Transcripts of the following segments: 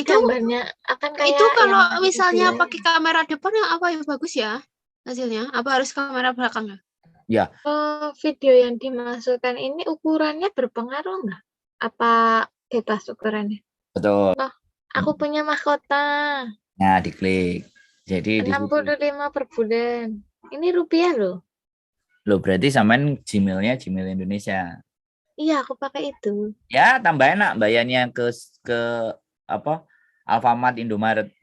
gambarnya akan kayak itu kalau yang misalnya video pakai kamera depan yang apa yang bagus ya hasilnya? Apa harus kamera belakang ya? Ya, video yang dimasukkan ini ukurannya berpengaruh nggak? Apa bebas ukurannya? betul. Oh, aku punya mahkota Nah, diklik. Jadi di situ. 65 per bulan. Ini rupiah loh. Loh, berarti sampean Gmail-nya Gmail Indonesia. Iya, aku pakai itu. Ya, tambah enak bayarnya ke apa? Alfamart, Indomaret.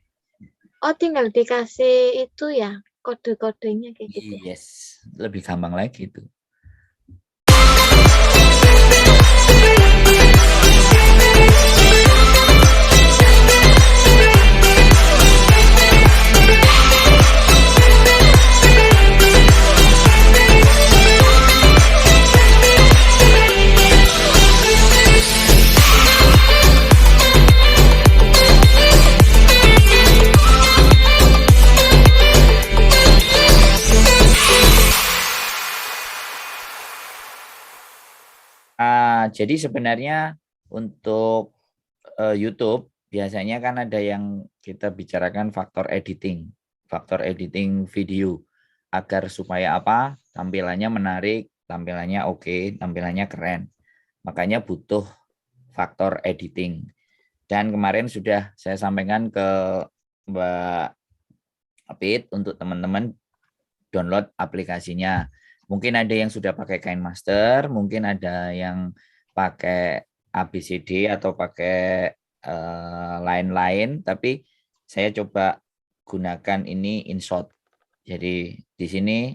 Oh, tinggal dikasih itu ya, kode-kodenya kayak gitu. Yes, lebih gampang lagi itu. Jadi sebenarnya untuk YouTube biasanya kan ada yang kita bicarakan faktor editing video agar supaya apa tampilannya menarik, tampilannya oke, tampilannya keren. Makanya butuh faktor editing. Dan kemarin sudah saya sampaikan ke Mbak Apit untuk teman-teman download aplikasinya. Mungkin ada yang sudah pakai KineMaster, mungkin ada yang pakai ABCD atau pakai lain-lain, tapi saya coba gunakan ini InShot. Jadi di sini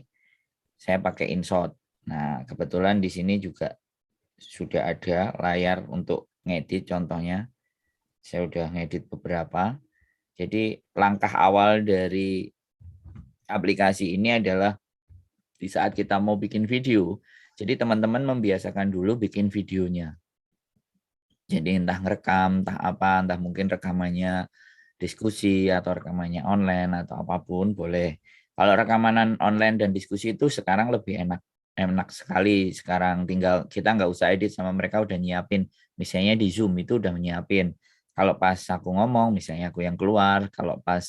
saya pakai InShot. Nah, kebetulan di sini juga sudah ada layar untuk ngedit contohnya. Saya udah ngedit beberapa. Jadi langkah awal dari aplikasi ini adalah di saat kita mau bikin video, jadi teman-teman membiasakan dulu bikin videonya. Jadi entah ngerekam, entah apa, entah mungkin rekamannya diskusi atau rekamannya online atau apapun boleh. Kalau rekaman online dan diskusi itu sekarang lebih enak sekali. Sekarang tinggal kita nggak usah edit sama mereka udah nyiapin. Misalnya di Zoom itu udah nyiapin. Kalau pas aku ngomong, misalnya aku yang keluar. Kalau pas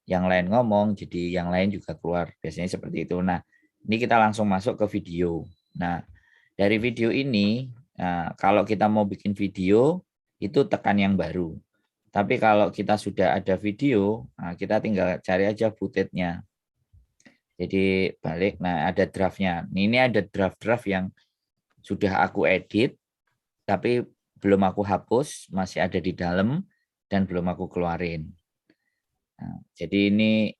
yang lain ngomong, jadi yang lain juga keluar. Biasanya seperti itu. Nah, ini kita langsung masuk ke video. Nah, dari video ini, kalau kita mau bikin video, itu tekan yang baru. Tapi kalau kita sudah ada video, kita tinggal cari aja footage-nya. Jadi balik, nah ada draft-nya. Ini ada draft-draft yang sudah aku edit, tapi belum aku hapus, masih ada di dalam, dan belum aku keluarin. Nah, jadi ini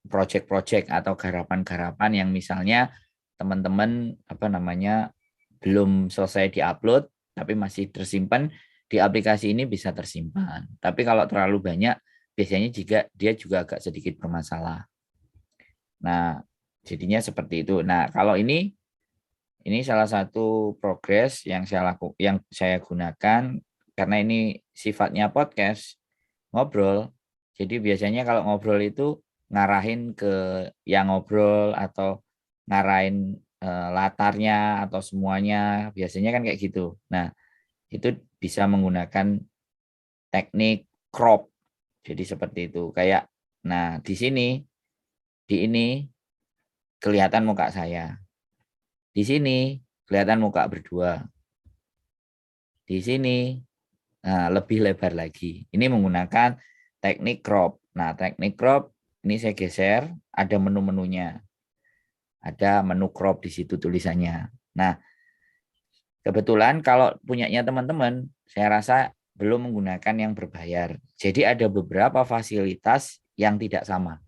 project-project atau garapan-garapan yang misalnya teman-teman belum selesai diupload tapi masih tersimpan di aplikasi ini bisa tersimpan. Tapi kalau terlalu banyak biasanya dia juga agak sedikit bermasalah. Nah, jadinya seperti itu. Nah, kalau ini salah satu progres yang saya gunakan karena ini sifatnya podcast ngobrol. Jadi biasanya kalau ngobrol itu ngarahin ke yang ngobrol atau ngarahin latarnya atau semuanya biasanya kan kayak gitu. Nah, itu bisa menggunakan teknik crop. Jadi seperti itu. Kayak nah di ini kelihatan muka saya. Di sini kelihatan muka berdua. Di sini lebih lebar lagi. Ini menggunakan teknik crop. Nah, teknik crop ini saya geser, ada menu-menunya. Ada menu crop di situ tulisannya. Nah, kebetulan kalau punyanya teman-teman, saya rasa belum menggunakan yang berbayar. Jadi ada beberapa fasilitas yang tidak sama.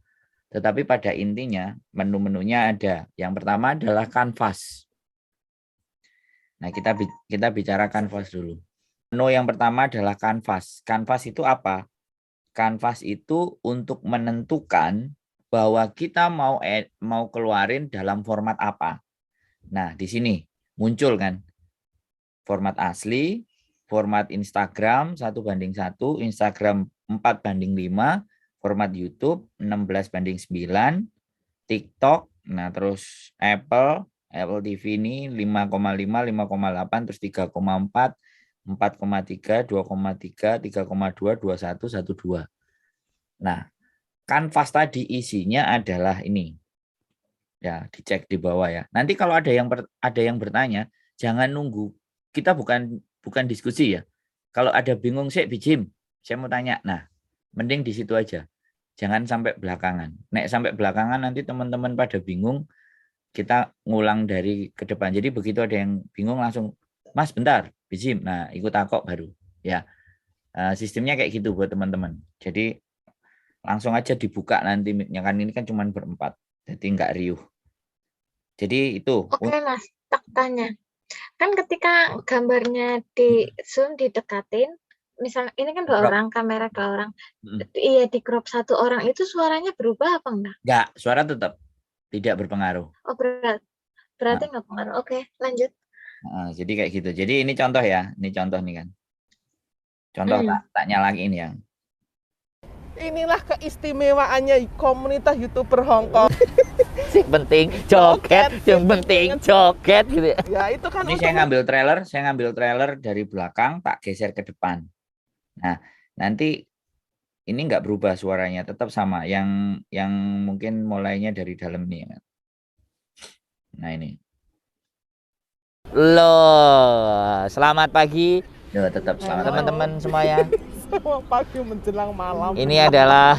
Tetapi pada intinya menu-menunya ada. Yang pertama adalah kanvas. Nah, kita bicara kanvas dulu. Menu yang pertama adalah kanvas. Kanvas itu apa? Kanvas itu untuk menentukan bahwa kita mau keluarin dalam format apa. Nah, di sini muncul kan format asli, format Instagram 1:1, Instagram 4:5, format YouTube 16:9, TikTok, nah terus Apple TV ini 5,5, 5,8, terus 3,4, 4,3, 2,3, 3,2, 21, 12. Nah, kanvas tadi isinya adalah ini. Ya, dicek di bawah ya. Nanti kalau ada yang bertanya, jangan nunggu. Kita bukan diskusi ya. Kalau ada bingung sih bijim, saya mau tanya. Nah, mending di situ aja. Jangan sampai belakangan. Nek sampai belakangan nanti teman-teman pada bingung, kita ngulang dari ke depan. Jadi begitu ada yang bingung langsung, Mas bentar, bijim. Nah, ikut takok baru. Ya, sistemnya kayak gitu buat teman-teman. Jadi langsung aja dibuka nanti. Kan ini kan cuma berempat. Jadi nggak riuh. Jadi itu. Oke, Mas, tak tanya. Kan ketika gambarnya di zoom didekatin, misalnya ini kan 2 orang, kamera 2 orang. Iya, di crop 1 orang itu suaranya berubah apa enggak? Enggak, suara tetap tidak berpengaruh. Oh, berarti enggak pengaruh. Oke, lanjut. Jadi kayak gitu. Jadi ini contoh ya. Ini contoh nih kan. Contoh tak nyalain ya. Inilah keistimewaannya komunitas YouTuber Hongkong. Sing penting joget, yang penting joget gitu. Ya itu kan. Ini saya ngambil trailer dari belakang, tak geser ke depan. Nah, nanti ini nggak berubah suaranya, tetap sama. Yang mungkin mulainya dari dalam nih. Nah ini. Loh, selamat pagi. Loh, tetap selamat teman-teman semuanya. Selamat pagi menjelang malam. Ini adalah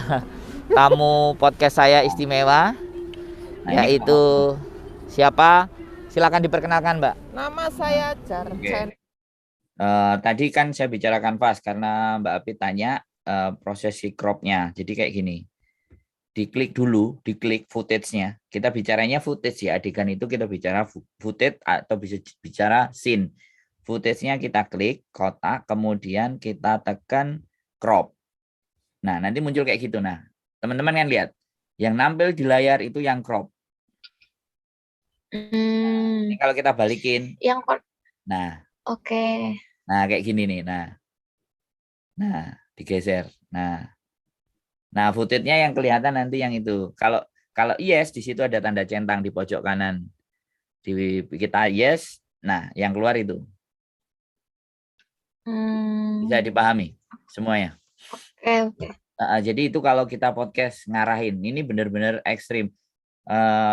tamu podcast saya istimewa, yaitu siapa? Silakan diperkenalkan, Mbak. Nama saya Jarjen. Tadi kan saya bicara kanvas karena Mbak Api tanya proses cropnya. Jadi kayak gini. Diklik dulu, diklik footage-nya. Kita bicaranya footage ya, adegan itu kita bicara footage atau bisa bicara scene. Footage-nya kita klik kotak, kemudian kita tekan crop. Nah, nanti muncul kayak gitu. Nah, teman-teman kan lihat, yang nampil di layar itu yang crop. Ini kalau kita balikin. Nah, oke. Nah, kayak gini nih. Nah, digeser. Nah, footage-nya yang kelihatan nanti yang itu. Kalau yes, di situ ada tanda centang di pojok kanan. Di kita yes, nah yang keluar itu. Bisa dipahami semuanya. Oke. Jadi itu kalau kita podcast ngarahin, ini benar-benar ekstrim.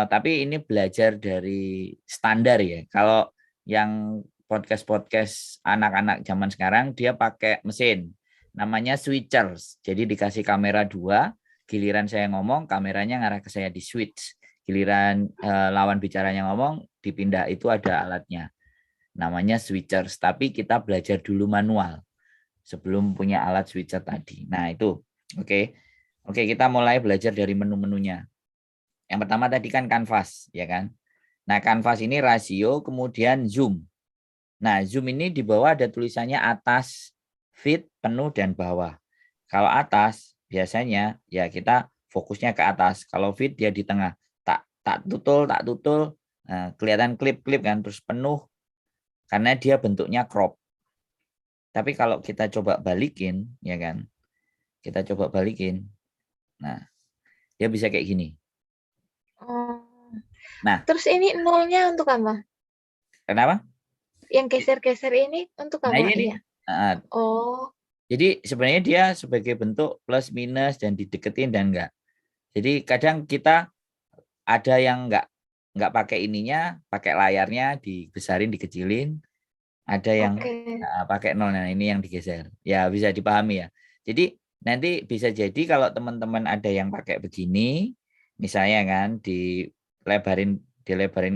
Tapi ini belajar dari standar ya. Kalau yang podcast anak-anak zaman sekarang dia pakai mesin namanya switchers. Jadi dikasih kamera 2, giliran saya ngomong kameranya ngarah ke saya di switch. Giliran lawan bicaranya ngomong dipindah, itu ada alatnya. Namanya switchers, tapi kita belajar dulu manual sebelum punya alat switcher tadi. Nah, itu. Oke, kita mulai belajar dari menu-menunya. Yang pertama tadi kan kanvas, ya kan? Nah, kanvas ini rasio, kemudian zoom. Nah, zoom ini di bawah ada tulisannya atas, fit, penuh, dan bawah. Kalau atas, biasanya ya kita fokusnya ke atas. Kalau fit dia di tengah. Tak tutul. Nah, kelihatan klip-klip kan, terus penuh. Karena dia bentuknya crop. Tapi kalau kita coba balikin, ya kan? Kita coba balikin. Nah, dia bisa kayak gini. Nah, terus ini nolnya untuk apa? Kenapa? Yang geser-geser ini untuk apa? Nah, ini. Jadi sebenarnya dia sebagai bentuk plus minus dan dideketin dan enggak. Jadi kadang kita ada yang enggak pakai ininya, pakai layarnya dibesarin, dikecilin. Ada yang pakai nol. Nah, ini yang digeser. Ya, bisa dipahami ya. Jadi nanti bisa jadi kalau teman-teman ada yang pakai begini, misalnya kan dilebarin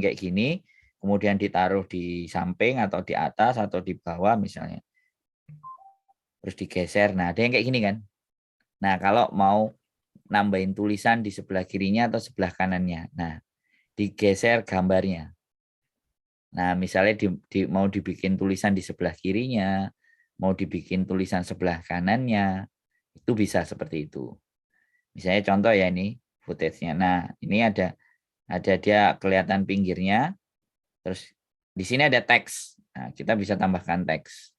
kayak gini, kemudian ditaruh di samping atau di atas atau di bawah misalnya. Terus digeser. Nah, ada yang kayak gini kan. Nah, kalau mau nambahin tulisan di sebelah kirinya atau sebelah kanannya. Nah, digeser gambarnya. Nah, misalnya mau dibikin tulisan di sebelah kirinya, mau dibikin tulisan sebelah kanannya, itu bisa seperti itu. Misalnya contoh ya ini footage-nya. Nah, ini ada dia kelihatan pinggirnya. Terus di sini ada teks. Nah, kita bisa tambahkan teks.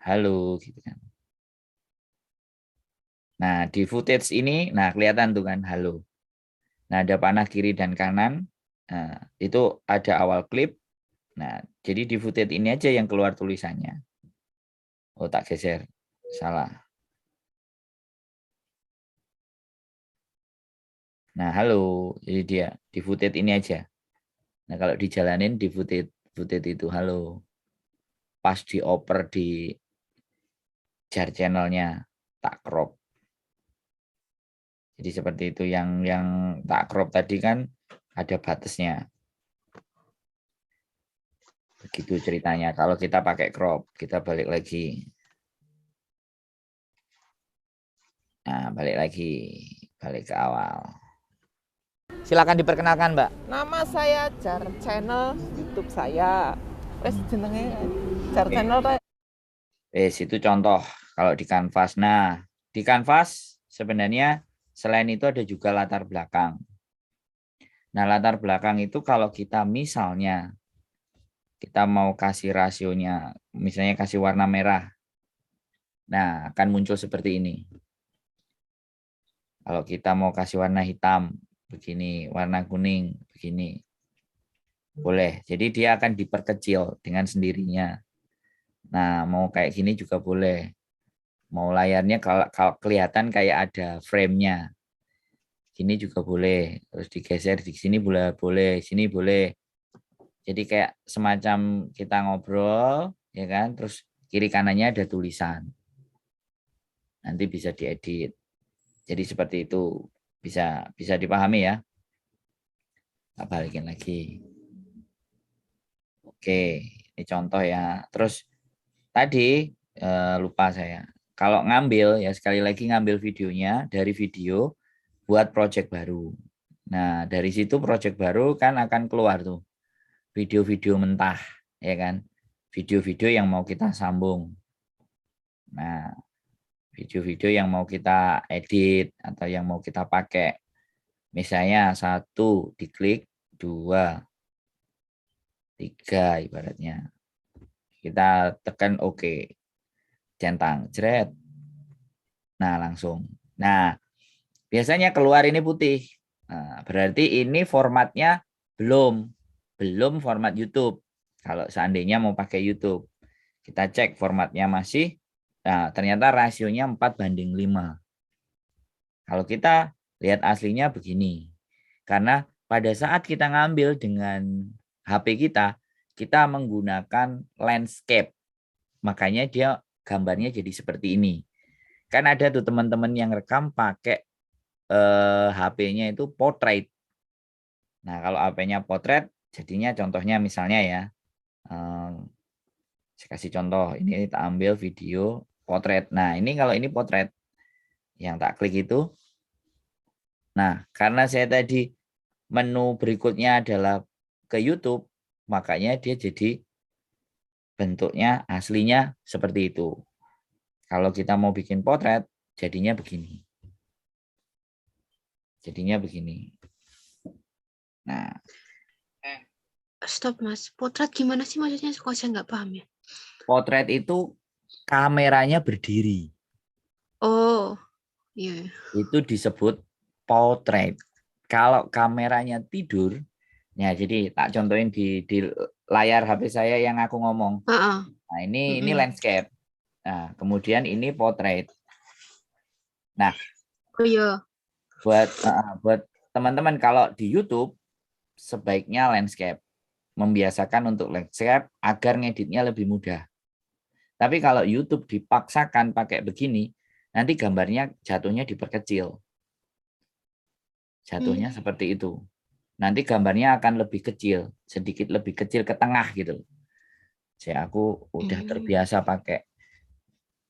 Halo gitu kan. Nah, di footage ini kelihatan tuh kan halo. Nah, ada panah kiri dan kanan. Itu ada awal klip. Nah, jadi di footage ini aja yang keluar tulisannya. Oh, tak geser. Salah. Nah, halo. Jadi dia di footage ini aja. Nah, kalau dijalanin di footage itu halo. Pas dioper di jar channelnya tak crop. Jadi seperti itu yang tak crop tadi kan ada batasnya. Begitu ceritanya. Kalau kita pakai crop, kita balik lagi. Nah, balik ke awal. Silakan diperkenalkan, Mbak. Nama saya Jar, channel YouTube saya. Wes jenenge Jar channel ta. Itu contoh kalau di kanvas. Nah, di kanvas sebenarnya selain itu ada juga latar belakang. Nah, latar belakang itu kalau kita misalnya kita mau kasih rasionya, misalnya kasih warna merah. Nah, akan muncul seperti ini. Kalau kita mau kasih warna hitam, begini, warna kuning, begini. Boleh. Jadi dia akan diperkecil dengan sendirinya. Nah, mau kayak gini juga boleh. Mau layarnya kalau kelihatan kayak ada frame-nya. Gini juga boleh. Terus digeser di sini boleh, sini boleh. Jadi kayak semacam kita ngobrol, ya kan? Terus kiri kanannya ada tulisan. Nanti bisa diedit. Jadi seperti itu. Bisa dipahami ya. Tak balikin lagi. Oke, ini contoh ya. Terus tadi lupa saya. Kalau ngambil ya sekali lagi ngambil videonya dari video buat project baru. Nah, dari situ project baru kan akan keluar tuh video-video mentah, ya kan? Video-video yang mau kita sambung. Nah, video-video yang mau kita edit atau yang mau kita pakai. Misalnya 1 diklik, 2, 3 ibaratnya. Kita tekan OK. Centang, jret. Nah, langsung. Nah, biasanya keluar ini putih. Nah, berarti ini formatnya belum format YouTube. Kalau seandainya mau pakai YouTube. Kita cek formatnya masih. Nah, ternyata rasionya 4:5. Kalau kita lihat aslinya begini. Karena pada saat kita ngambil dengan HP kita menggunakan landscape. Makanya dia gambarnya jadi seperti ini. Kan ada tuh teman-teman yang rekam pakai HP-nya itu portrait. Nah, kalau HP-nya portrait, jadinya contohnya misalnya ya. Saya kasih contoh, ini kita ambil video portrait. Nah, ini kalau ini portrait. Yang tak klik itu. Nah, karena saya tadi menu berikutnya adalah ke YouTube, makanya dia jadi bentuknya aslinya seperti itu. Kalau kita mau bikin potret, jadinya begini. Nah. Stop, Mas. Potret gimana sih maksudnya? Kok saya nggak paham ya? Potret itu kameranya berdiri. Oh, iya. Itu disebut potret. Kalau kameranya tidur, ya jadi tak contohin di layar HP saya yang aku ngomong. Nah, ini landscape. Nah, kemudian ini portrait. Nah, oh iya. Buat teman-teman kalau di YouTube sebaiknya landscape. Membiasakan untuk landscape agar ngeditnya lebih mudah. Tapi kalau YouTube dipaksakan pakai begini, nanti gambarnya jatuhnya diperkecil. Jatuhnya seperti itu. Nanti gambarnya akan lebih kecil, sedikit lebih kecil ke tengah gitu. Aku udah terbiasa pakai.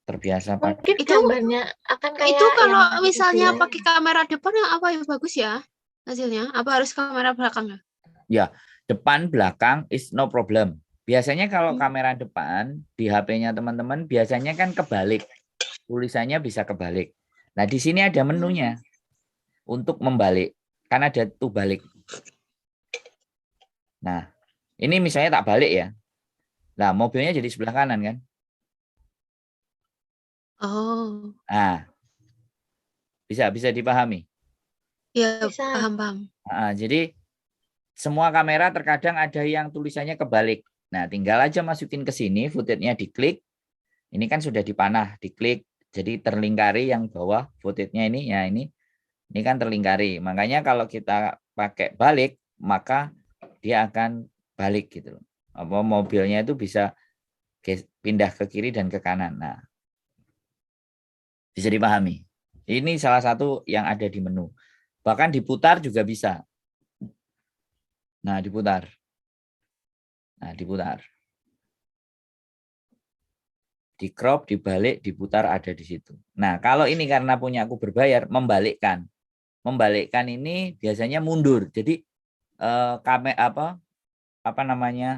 Mungkin gambarnya akan kayak itu kalau misalnya pakai kamera depan yang apa yang bagus ya hasilnya? Apa harus kamera belakang ya? Ya, depan belakang is no problem. Biasanya kalau kamera depan di HP-nya teman-teman biasanya kan kebalik. Tulisannya bisa kebalik. Nah, di sini ada menunya untuk membalik. Kan ada tuh balik. Nah, ini misalnya tak balik ya. Nah, mobilnya jadi sebelah kanan kan? Oh. Nah, bisa dipahami? Ya, paham. Nah, jadi semua kamera terkadang ada yang tulisannya kebalik. Nah, tinggal aja masukin ke sini, footage-nya diklik, Ini kan sudah dipanah, diklik, jadi terlingkari yang bawah footage-nya ini, ya ini kan terlingkari. Makanya kalau kita pakai balik, maka dia akan balik gitu. Apa mobilnya itu bisa pindah ke kiri dan ke kanan. Nah, bisa dipahami. Ini salah satu yang ada di menu. Bahkan diputar juga bisa. Nah, diputar. Di crop, dibalik, diputar ada di situ. Nah, kalau ini karena punya aku berbayar, membalikkan. Membalikkan ini biasanya mundur. Jadi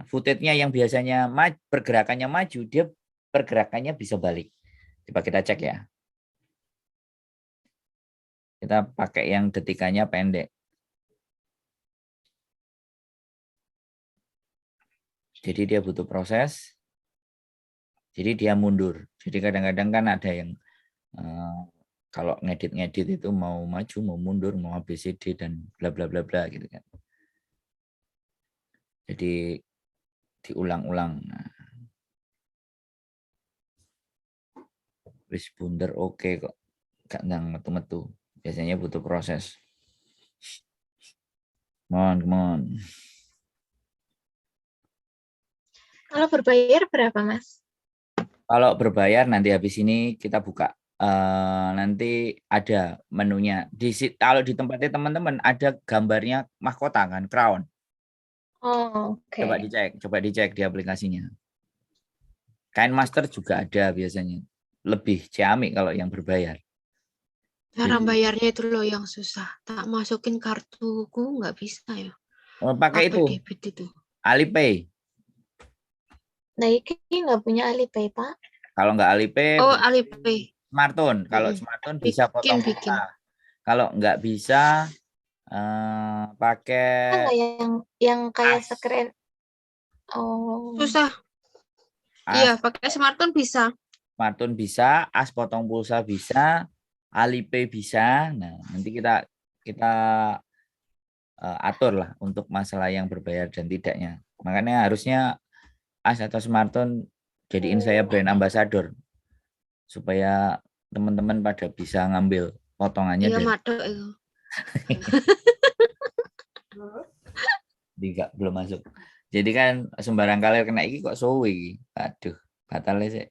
footage-nya yang biasanya pergerakannya maju, dia pergerakannya bisa balik. Coba kita cek ya. Kita pakai yang detikannya pendek. Jadi dia butuh proses. Jadi dia mundur. Jadi kadang-kadang kan ada yang kalau ngedit-ngedit itu mau maju, mau mundur, mau ABCD dan bla bla bla bla gitu kan. Jadi diulang-ulang. Nah. Wis bunder oke kok. Gak nang metu-metu. Biasanya butuh proses. Come on. Kalau berbayar berapa, Mas? Kalau berbayar nanti habis ini kita buka. Nanti ada menunya. Kalau di tempatnya teman-teman ada gambarnya mahkota kan, crown. Oh, oke. Coba dicek di aplikasinya. Kain master juga ada biasanya. Lebih ciamik kalau yang berbayar. Cara bayarnya itu loh yang susah. Tak masukin kartuku nggak bisa ya. Pakai Kartu itu. debit itu. Alipay. Nah, ini nggak punya Alipay, Pak. Kalau nggak Alipay, Oh, Alipay. Smartphone. Kalau smartphone bisa potong Bikin. Kalau nggak bisa pakai Ada yang kayak as. screen. Oh. Susah. Iya, pakai smartphone bisa. Smartphone bisa, as potong pulsa bisa, Alipay bisa. Nah, nanti kita atur lah untuk masalah yang berbayar dan tidaknya. Makanya harusnya as atau smartphone jadiin saya brand ambassador supaya teman-teman pada bisa ngambil potongannya Iya, dari madok itu. belum masuk. Jadi kan sembarang kali kena iki kok suwi. Aduh, batalnya sih.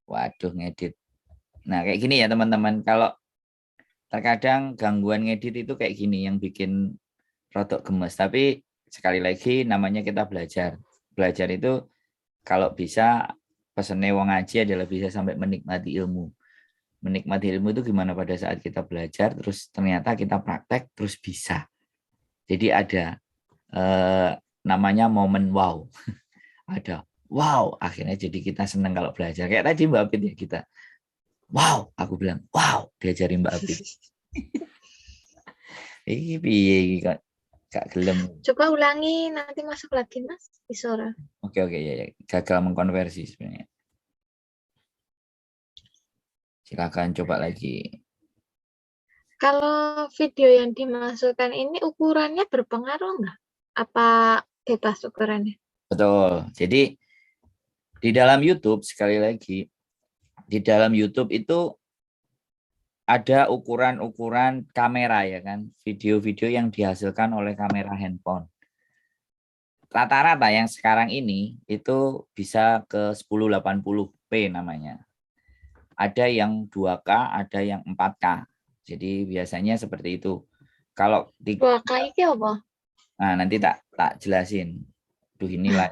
Waduh, ngedit. Nah, kayak gini ya teman-teman. Kalau terkadang gangguan ngedit itu kayak gini yang bikin rodok gemes. Tapi sekali lagi namanya kita belajar. Belajar itu kalau bisa pesennya wong ngaji adalah bisa sampai menikmati ilmu. Menikmati ilmu itu gimana pada saat kita belajar, terus ternyata kita praktek, terus bisa. Jadi ada namanya momen wow. Ada wow, akhirnya jadi kita senang kalau belajar. Kayak tadi Mbak Apit ya kita. Wow, aku bilang, wow, diajarin Mbak Apit. Ini piye kok gak gelem. Coba ulangi, nanti masuk lagi, Mas, di suara. Oke, ya. Gagal mengkonversi sebenarnya. Silakan coba lagi. Kalau video yang dimasukkan ini ukurannya berpengaruh nggak? Apa bebas ukurannya? Betul. Jadi di dalam YouTube, sekali lagi, di dalam YouTube itu ada ukuran-ukuran kamera ya kan, video-video yang dihasilkan oleh kamera handphone. Rata-rata yang sekarang ini itu bisa ke 1080p namanya. Ada yang 2K, ada yang 4K. Jadi biasanya seperti itu. Kalau 2K ini apa? Nah, nanti tak jelasin. Duh, ini layar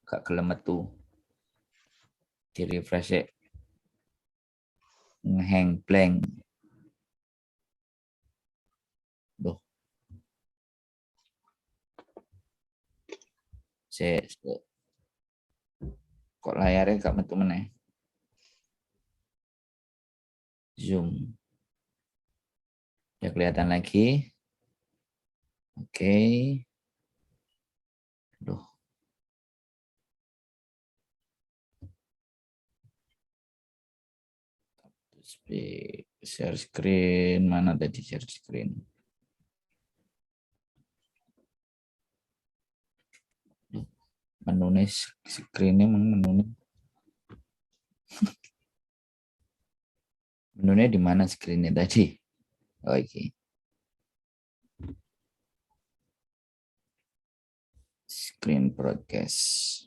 gak gelem metu. Di refresh ngehang blank. Duh. Kok layarnya gak metu meneh? Zoom. Ya kelihatan lagi. Oke. Duh. Share screen. Mana tadi share screen? Menunya screennya mana menunya? Menunya di mana screen-nya tadi? Oh, iki. Screen broadcast.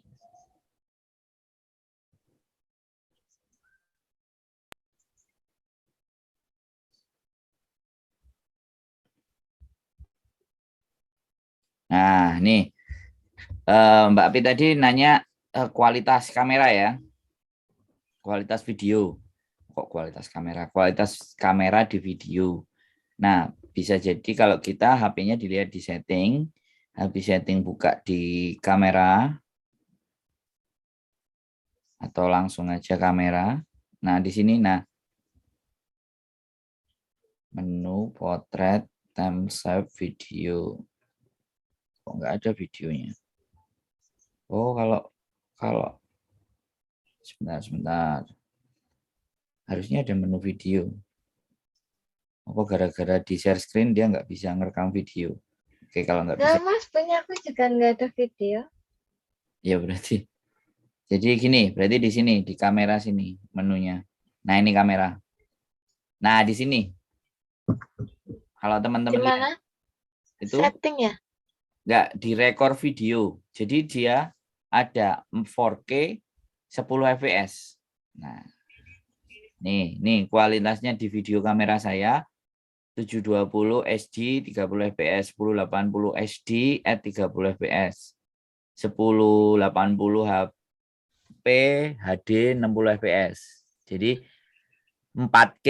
Nah, nih Mbak Api tadi nanya kualitas kamera ya, kualitas video. Kok kualitas kamera? Kualitas kamera di video. Nah, bisa jadi kalau kita HP-nya dilihat di setting, habis setting buka di kamera, atau langsung aja kamera. Nah, di sini, nah, menu potret timestamp video. Kok nggak ada videonya? Oh, kalau sebentar. Harusnya ada menu video. Apa gara-gara di share screen dia nggak bisa ngerekam video? Oke, kalau nggak bisa, Mas, punya aku juga nggak ada video. ya berarti. Jadi gini, berarti di sini, di kamera sini menunya. Nah, ini kamera. Nah, di sini. Kalau teman-teman lihat, Gimana? itu Setting ya? nggak direkor video. Jadi dia ada 4K 10 fps. Nah, nih kualitasnya di video kamera saya 720 SD 30 fps, 1080 SD at 30 fps, 1080 HP HD 60 fps. Jadi 4K.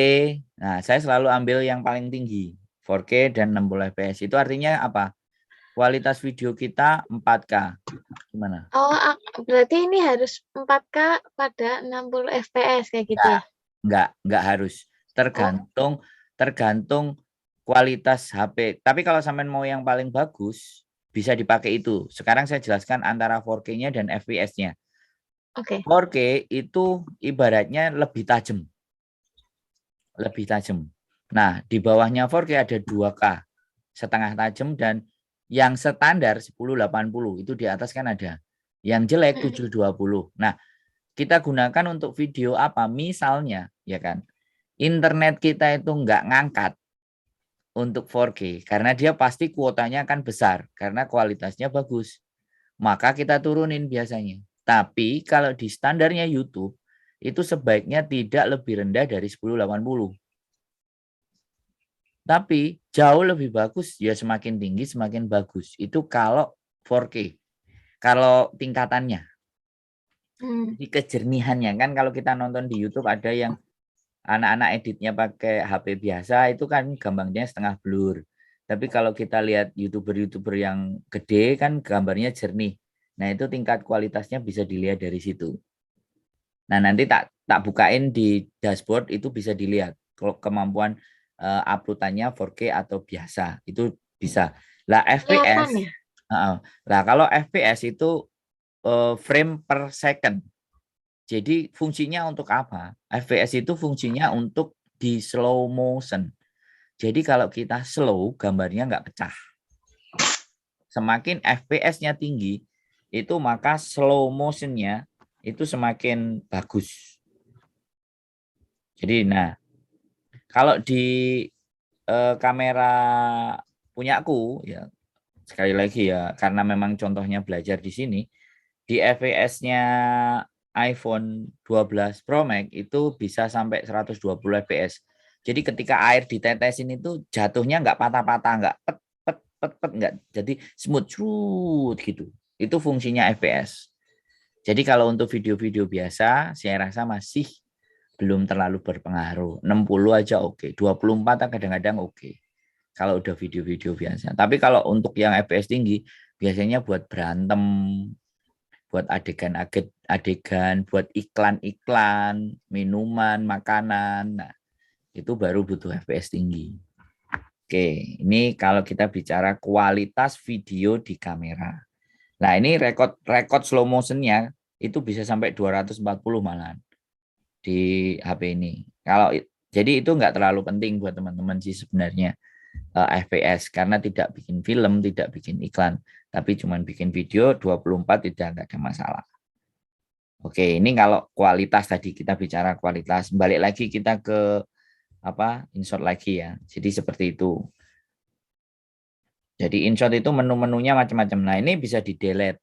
Nah, saya selalu ambil yang paling tinggi, 4K dan 60 fps. Itu artinya apa? Kualitas video kita 4K. Gimana? Oh, berarti ini harus 4K pada 60 fps kayak gitu ya? Enggak harus. Tergantung kualitas HP. Tapi kalau sampean mau yang paling bagus, bisa dipakai itu. Sekarang saya jelaskan antara 4K-nya dan FPS-nya. Oke. 4K itu ibaratnya lebih tajam. Lebih tajam. Nah, di bawahnya 4K ada 2K. Setengah tajam dan yang standar 1080 itu di atas kan ada. Yang jelek 720. Nah, kita gunakan untuk video apa? Misalnya, ya kan, internet kita itu nggak ngangkat untuk 4K karena dia pasti kuotanya akan besar karena kualitasnya bagus. Maka kita turunin biasanya. Tapi kalau di standarnya YouTube itu sebaiknya tidak lebih rendah dari 1080. Tapi jauh lebih bagus, ya semakin tinggi semakin bagus. Itu kalau 4K. Kalau tingkatannya. Di kejernihannya kan kalau kita nonton di YouTube ada yang anak-anak editnya pakai HP biasa itu kan gambarnya setengah blur. Tapi kalau kita lihat YouTuber-YouTuber yang gede kan gambarnya jernih. Nah, itu tingkat kualitasnya bisa dilihat dari situ. Nah, nanti tak bukain di dashboard itu bisa dilihat kalau kemampuan uploadannya 4K atau biasa itu bisa. Lah FPS, Ya? lah kalau FPS itu frame per second. Jadi fungsinya untuk apa? FPS itu fungsinya untuk di slow motion. Jadi kalau kita slow gambarnya nggak pecah. Semakin FPS-nya tinggi itu maka slow motion-nya itu semakin bagus. Jadi nah kalau di kamera punyaku ya sekali lagi ya karena memang contohnya belajar di sini di FPS-nya iPhone 12 Pro Max itu bisa sampai 120 fps. Jadi ketika air ditetesin itu jatuhnya nggak patah-patah, nggak pet nggak, jadi smooth gitu. Itu fungsinya FPS. Jadi kalau untuk video-video biasa saya rasa masih belum terlalu berpengaruh. 60 aja oke, 24 kadang-kadang oke. Kalau udah video-video biasa. Tapi kalau untuk yang FPS tinggi biasanya buat berantem, buat adegan, buat iklan-iklan, minuman, makanan. Nah, itu baru butuh FPS tinggi. Oke, ini kalau kita bicara kualitas video di kamera. Nah, ini rekod slow motion-nya itu bisa sampai 240 malahan di HP ini. Jadi itu nggak terlalu penting buat teman-teman sih sebenarnya FPS karena tidak bikin film, tidak bikin iklan, tapi cuma bikin video 24 tidak ada masalah. Oke, ini kalau kualitas tadi kita bicara kualitas. Balik lagi kita ke InShot lagi ya. Jadi seperti itu. Jadi InShot itu menu-menunya macam-macam. Nah, ini bisa di-delete.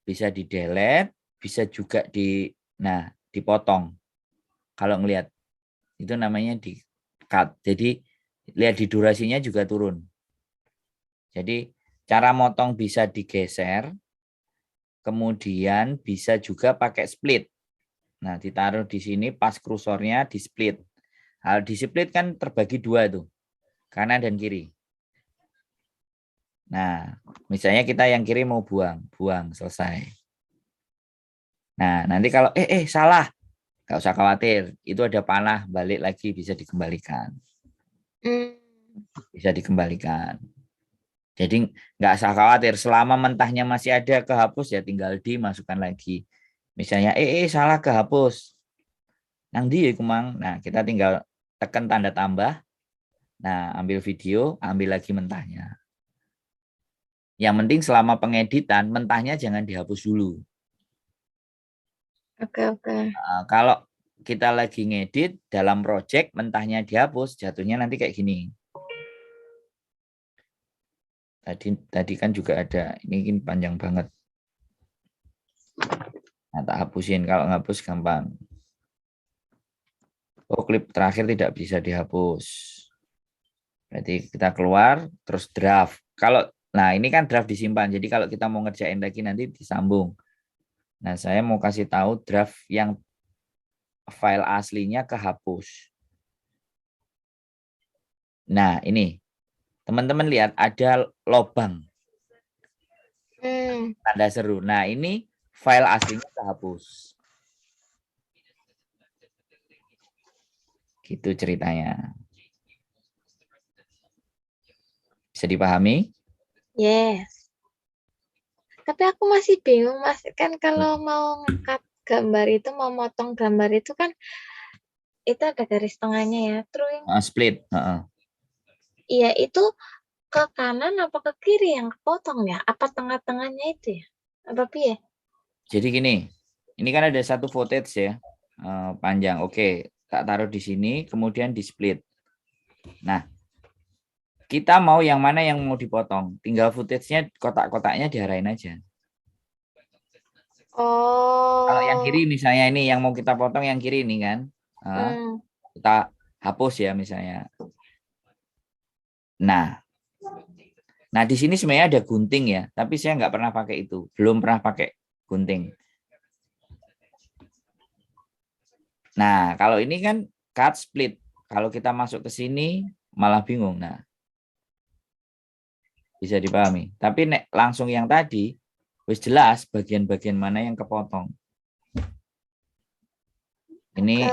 Bisa di-delete, bisa juga dipotong. Kalau ngelihat itu namanya di-cut. Jadi lihat di durasinya juga turun. Jadi cara motong bisa digeser, kemudian bisa juga pakai split. Nah, ditaruh di sini pas kursornya di split. Hal di split kan terbagi dua tuh, kanan dan kiri. Nah, misalnya kita yang kiri mau buang, selesai. Nah, nanti kalau salah, nggak usah khawatir, itu ada panah, balik lagi bisa dikembalikan. Bisa dikembalikan. Jadi nggak usah khawatir, selama mentahnya masih ada kehapus ya tinggal dimasukkan lagi. Misalnya salah kehapus. Nang di kumang. Nah, kita tinggal tekan tanda tambah. Nah, ambil video, ambil lagi mentahnya. Yang penting selama pengeditan mentahnya jangan dihapus dulu. Oke. Nah, kalau kita lagi ngedit dalam project mentahnya dihapus, jatuhnya nanti kayak gini. Tadi kan juga ada, ini panjang banget. Nah, tak hapusin, kalau ngapus gampang. Klip terakhir tidak bisa dihapus. Berarti kita keluar, terus draft. Nah ini kan draft disimpan, jadi kalau kita mau ngerjain lagi nanti disambung. Nah saya mau kasih tahu draft yang file aslinya kehapus. Nah ini, teman-teman lihat ada lobang. Tanda seru. Nah ini file aslinya kehapus. Gitu ceritanya. Bisa dipahami? Yes. Tapi aku masih bingung, Mas. Kan kalau mau ngangkat gambar itu, mau motong gambar itu kan itu ada garis tengahnya ya. Terus Split. iya, itu ke kanan apa ke kiri yang kepotong ya? Apa tengah-tengahnya itu ya? Apa piye? Jadi gini, ini kan ada satu footage ya, panjang. Oke, tak taruh di sini, kemudian di split. Nah, kita mau yang mana yang mau dipotong? Tinggal footage-nya, kotak-kotaknya diarahin aja. Oh. Kalau yang kiri misalnya ini, yang mau kita potong yang kiri ini kan. Kita hapus ya misalnya. Nah di sini sebenarnya ada gunting ya, tapi saya nggak pernah pakai itu. Belum pernah pakai gunting. Nah, kalau ini kan cut split. Kalau kita masuk ke sini malah bingung. Nah, bisa dipahami. Tapi langsung yang tadi, wis jelas bagian-bagian mana yang kepotong. Ini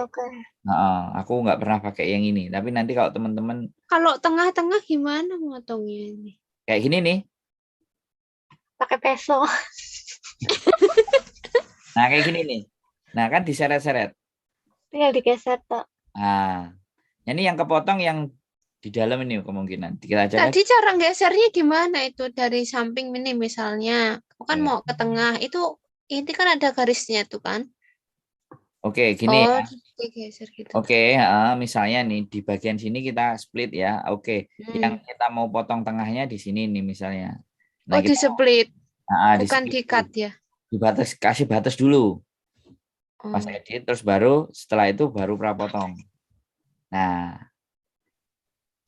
aku nggak pernah pakai yang ini. Tapi nanti kalau teman-teman. Kalau tengah-tengah gimana motongnya ini? Kayak gini nih. Pakai peso. Nah, kayak gini nih. Nah, kan diseret-seret. Tinggal digeser toh. Nah, ini yang kepotong yang di dalam ini kemungkinan. Tadi cara gesernya gimana itu dari samping ini misalnya, kan mau ke tengah itu kan ada garisnya tuh kan? Oke, gini ya. Digeser gitu. Oke, misalnya nih di bagian sini kita split ya. Oke, yang kita mau potong tengahnya di sini nih misalnya. Nah, di split, bukan di cut ya? Kasih batas dulu. Pas edit terus baru setelah itu baru prapotong. Nah,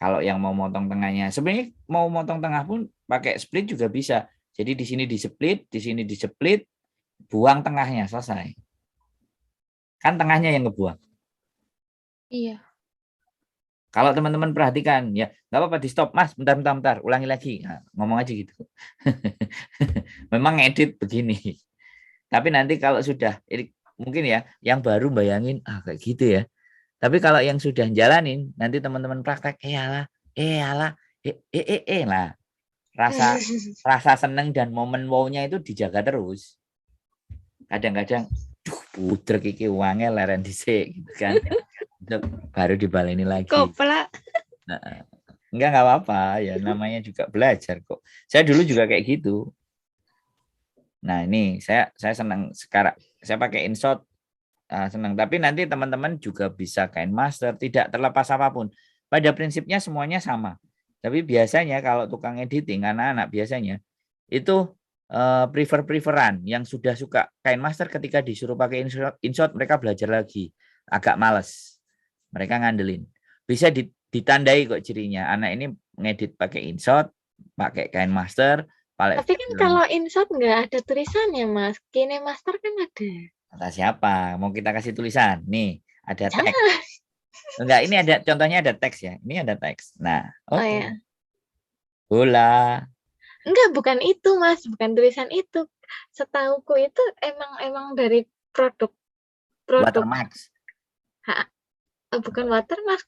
kalau yang mau motong tengahnya, sebenarnya mau motong tengah pun pakai split juga bisa. Jadi di sini di split, buang tengahnya, selesai. Kan tengahnya yang ngebuang. Iya. Kalau teman-teman perhatikan, ya nggak apa-apa di stop, Mas, bentar, ulangi lagi. Nah, ngomong aja gitu. Memang ngedit begini. Tapi nanti kalau sudah, mungkin ya, yang baru bayangin, kayak gitu ya. Tapi kalau yang sudah jalanin, nanti teman-teman praktek, lah. Rasa seneng dan momen wow-nya itu dijaga terus. Kadang-kadang, puter kiki uangnya leren dhisik gitu kan. Baru dibaleni lagi. Kopla. Enggak apa-apa ya, namanya juga belajar kok. Saya dulu juga kayak gitu. Nah, ini saya senang sekarang. Saya pakai InShot senang. Tapi nanti teman-teman juga bisa KineMaster, tidak terlepas apapun. Pada prinsipnya semuanya sama. Tapi biasanya kalau tukang editing anak-anak biasanya itu preferan yang sudah suka KineMaster ketika disuruh pakai InShot mereka belajar lagi. Agak males. Mereka ngandelin. Bisa ditandai kok cirinya. Anak ini ngedit pakai InShot, pakai KineMaster. Tapi kan kalau InShot nggak ada tulisannya, Mas. KineMaster kan ada. Kata siapa? Mau kita kasih tulisan? Nih, ada Jangan. teks. Enggak, ini ada contohnya ada teks ya. Ini ada teks. Nah, oke. Oh ya. Bola. Enggak, bukan itu, Mas. Bukan tulisan itu. Setauku itu emang dari produk Watermark. bukan watermark.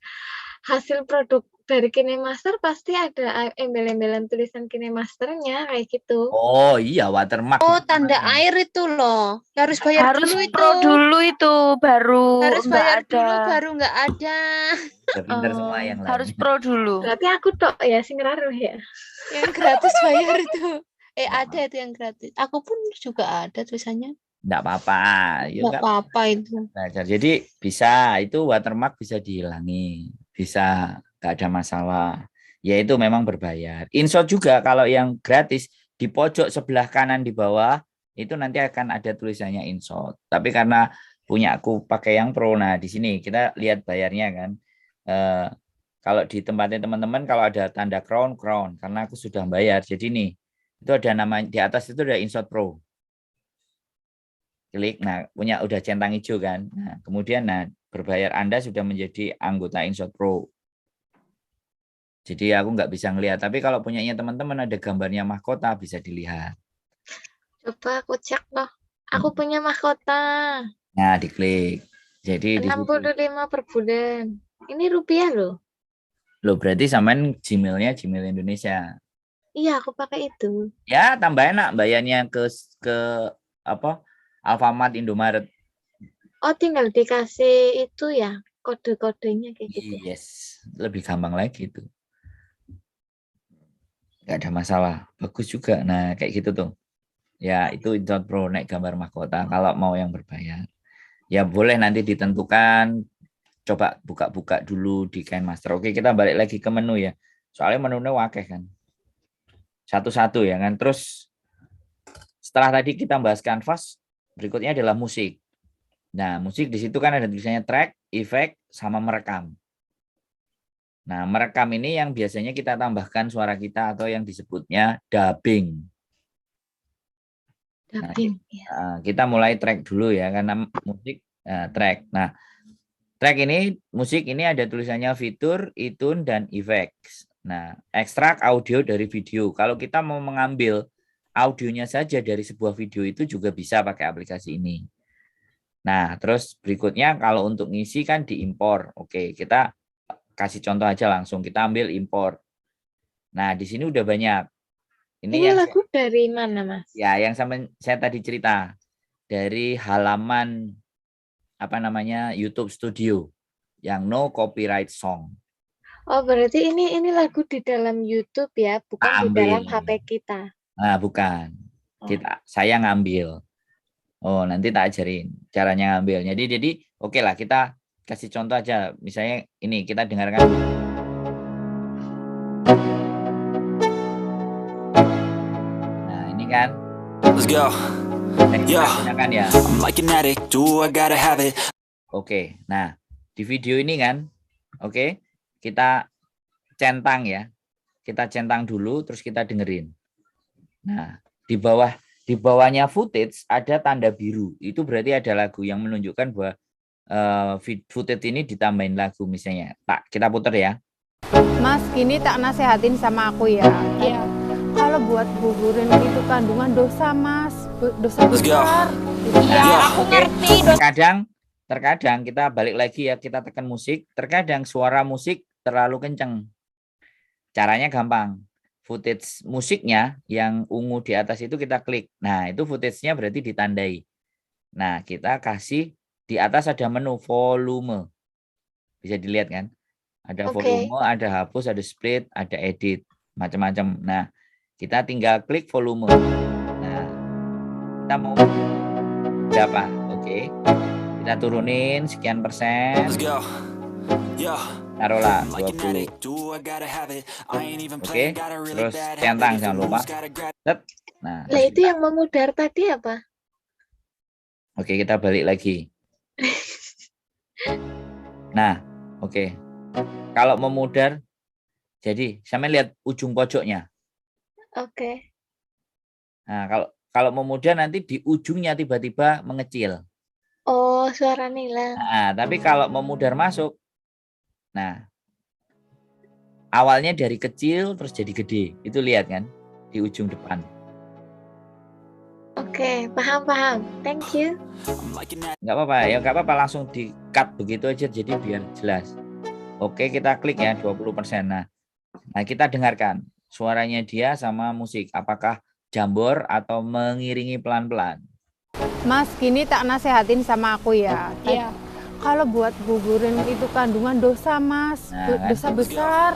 Hasil produk dari KineMaster pasti ada embel-embelan tulisan KineMasternya kayak gitu. Oh iya, watermark. Oh, tanda air itu loh. Harus bayar Harus dulu itu. pro dulu itu baru Harus nggak bayar ada. dulu baru nggak ada. Udah pintar semua yang lain. Harus pro dulu. Berarti aku tok ya sing ngaruh ya. Yang gratis bayar itu. Ada itu yang gratis. Aku pun juga ada tulisannya. Enggak apa-apa. Nggak apa-apa itu. Belajar. Jadi bisa, itu watermark bisa dihilangi. Bisa, nggak ada masalah. Ya itu memang berbayar. InShot juga kalau yang gratis di pojok sebelah kanan di bawah itu nanti akan ada tulisannya InShot. Tapi karena punya aku pakai yang pro, nah di sini kita lihat bayarnya kan. Kalau di tempatnya teman-teman kalau ada tanda crown karena aku sudah bayar. Jadi nih itu ada nama di atas itu ada InShot Pro. Klik, nah punya udah centang hijau kan. Nah kemudian berbayar Anda sudah menjadi anggota InShot Pro. Jadi aku nggak bisa ngelihat. Tapi kalau punyanya teman-teman ada gambarnya mahkota bisa dilihat. Coba aku cek loh. Aku punya mahkota. Nah diklik. Jadi 65 per bulan. Ini rupiah loh. Loh berarti samain Gmail-nya Gmail Indonesia. Iya aku pakai itu. Ya tambah enak bayarnya ke apa? Alfamart, Indomaret. Oh tinggal dikasih itu ya kode-kodenya kayak gitu. Yes, lebih gampang lagi itu. Nggak ada masalah, bagus juga. Nah kayak gitu tuh. Ya itu InShot Pro naik gambar mahkota. Kalau mau yang berbayar, ya boleh nanti ditentukan. Coba buka-buka dulu di KineMaster. Oke kita balik lagi ke menu ya. Soalnya menunya wakeh kan. Satu-satu ya kan. Terus setelah tadi kita bahas kanvas, berikutnya adalah musik. Nah, musik di situ kan ada tulisannya track, efek, sama merekam. Nah, merekam ini yang biasanya kita tambahkan suara kita atau yang disebutnya dubbing. Dubbing. Nah, kita mulai track dulu ya, karena musik track. Nah, track ini, musik ini ada tulisannya fitur, iTunes, dan effects. Nah, ekstrak audio dari video. Kalau kita mau mengambil audionya saja dari sebuah video itu juga bisa pakai aplikasi ini. Nah, terus berikutnya kalau untuk ngisi kan diimpor. Oke, kita kasih contoh aja langsung. Kita ambil impor. Nah, di sini udah banyak. Ini yang lagu dari mana, Mas? Ya, yang saya tadi cerita. Dari halaman apa namanya YouTube Studio yang no copyright song. Oh, berarti ini lagu di dalam YouTube ya, bukan di dalam HP kita. Nah, bukan. Saya ngambil. Oh, nanti tak ajarin caranya ngambil. Jadi oke lah kita kasih contoh aja. Misalnya ini kita dengarkan. Nah, ini kan. Let's go. Ya. I'm like an addict, do I gotta have it. Oke. Nah, di video ini kan. Oke. Kita centang ya. Kita centang dulu terus kita dengerin. Nah, di bawahnya footage ada tanda biru. Itu berarti ada lagu yang menunjukkan bahwa footage ini ditambahin lagu misalnya. Kita putar ya. Mas, ini tak nasehatin sama aku ya. Iya. Kalau buat gugurin itu kandungan dosa, Mas. Dosa besar. Iya, aku ngerti. Terkadang kita balik lagi ya, kita tekan musik. Terkadang suara musik terlalu kenceng. Caranya gampang. Footage musiknya yang ungu di atas itu kita klik. Nah, itu footage-nya berarti ditandai. Nah, kita kasih di atas ada menu volume. Bisa dilihat kan? Ada volume, ada hapus, ada split, ada edit, macam-macam. Nah, kita tinggal klik volume. Nah, Kita mau berapa? Oke. Kita turunin sekian persen. Let's go. Yo. Taruhlah I'm like an 20. addict, do I gotta have it. I ain't even Oke. playing, got a really Terus bad centang habit. If jangan you lupa. lose, gotta grab. Set. Nah, Lah terus itu yang memudar tadi apa? oke, kita balik lagi. Nah, oke. Kalau memudar, jadi sampai lihat ujung pojoknya. Oke. Nah, kalau memudar nanti di ujungnya tiba-tiba mengecil. Oh, suara hilang. Nah, tapi kalau memudar masuk, nah awalnya dari kecil terus jadi gede. Itu lihat kan di ujung depan. Oke, paham. Thank you. I'm like an addict. Nggak apa-apa ya, nggak apa-apa langsung di cut begitu aja jadi biar jelas. Oke, kita klik ya 20%. Nah, kita dengarkan suaranya dia sama musik. Apakah jambor atau mengiringi pelan-pelan? Mas, gini tak nasehatin sama aku ya. Iya. Kalau buat gugurin itu kandungan dosa, Mas. Nah, kan? Dosa besar.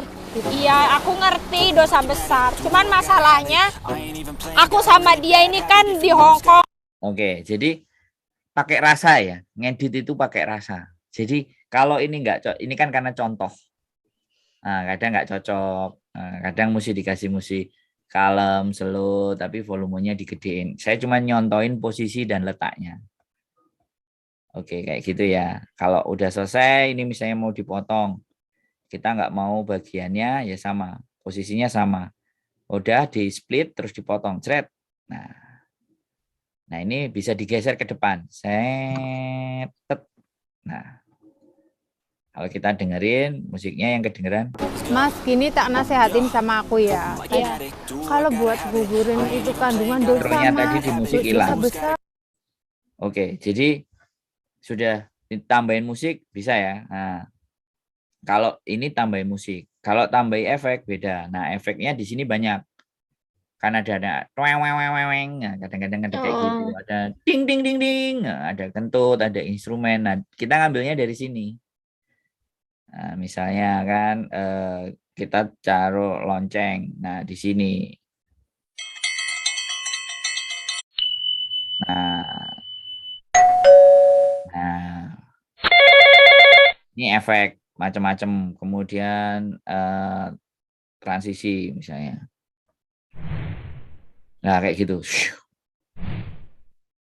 Iya, aku ngerti dosa besar. Cuman masalahnya I ain't even playing. aku sama dia ini kan di Hong Kong. Oke, jadi pakai rasa ya. Ngedit itu pakai rasa. Jadi kalau ini enggak, ini kan karena contoh. Nah, kadang nggak cocok. Nah, kadang mesti dikasih musik kalem, slow, tapi volumenya digedein. Saya cuma nyontoin posisi dan letaknya. Oke, kayak gitu ya. Kalau udah selesai, ini misalnya mau dipotong. Kita nggak mau bagiannya, ya sama. Posisinya sama. Udah di split, terus dipotong. Cret. Nah, ini bisa digeser ke depan. Set. Nah, kalau kita dengerin, musiknya yang kedengeran. Mas, gini tak nasehatin sama aku ya. I'm like an addict, do I Kalau gotta buat have it. gugurin itu kandungan dosa, Intronya tadi Mas. di musik Dosa hilang. besar. Oke, jadi sudah ditambahin musik bisa ya. Nah, kalau ini tambahin musik, kalau tambahin efek beda. Nah, efeknya di sini banyak. Kan ada tweng, nah, kadang-kadang ada kayak gitu, ada ding ding ding ding, nah, ada kentut, ada instrumen. Nah, kita ngambilnya dari sini. Nah, misalnya kan kita taruh lonceng. Nah, di sini. Nah, ini efek macam-macam. Kemudian transisi misalnya. Nah, kayak gitu.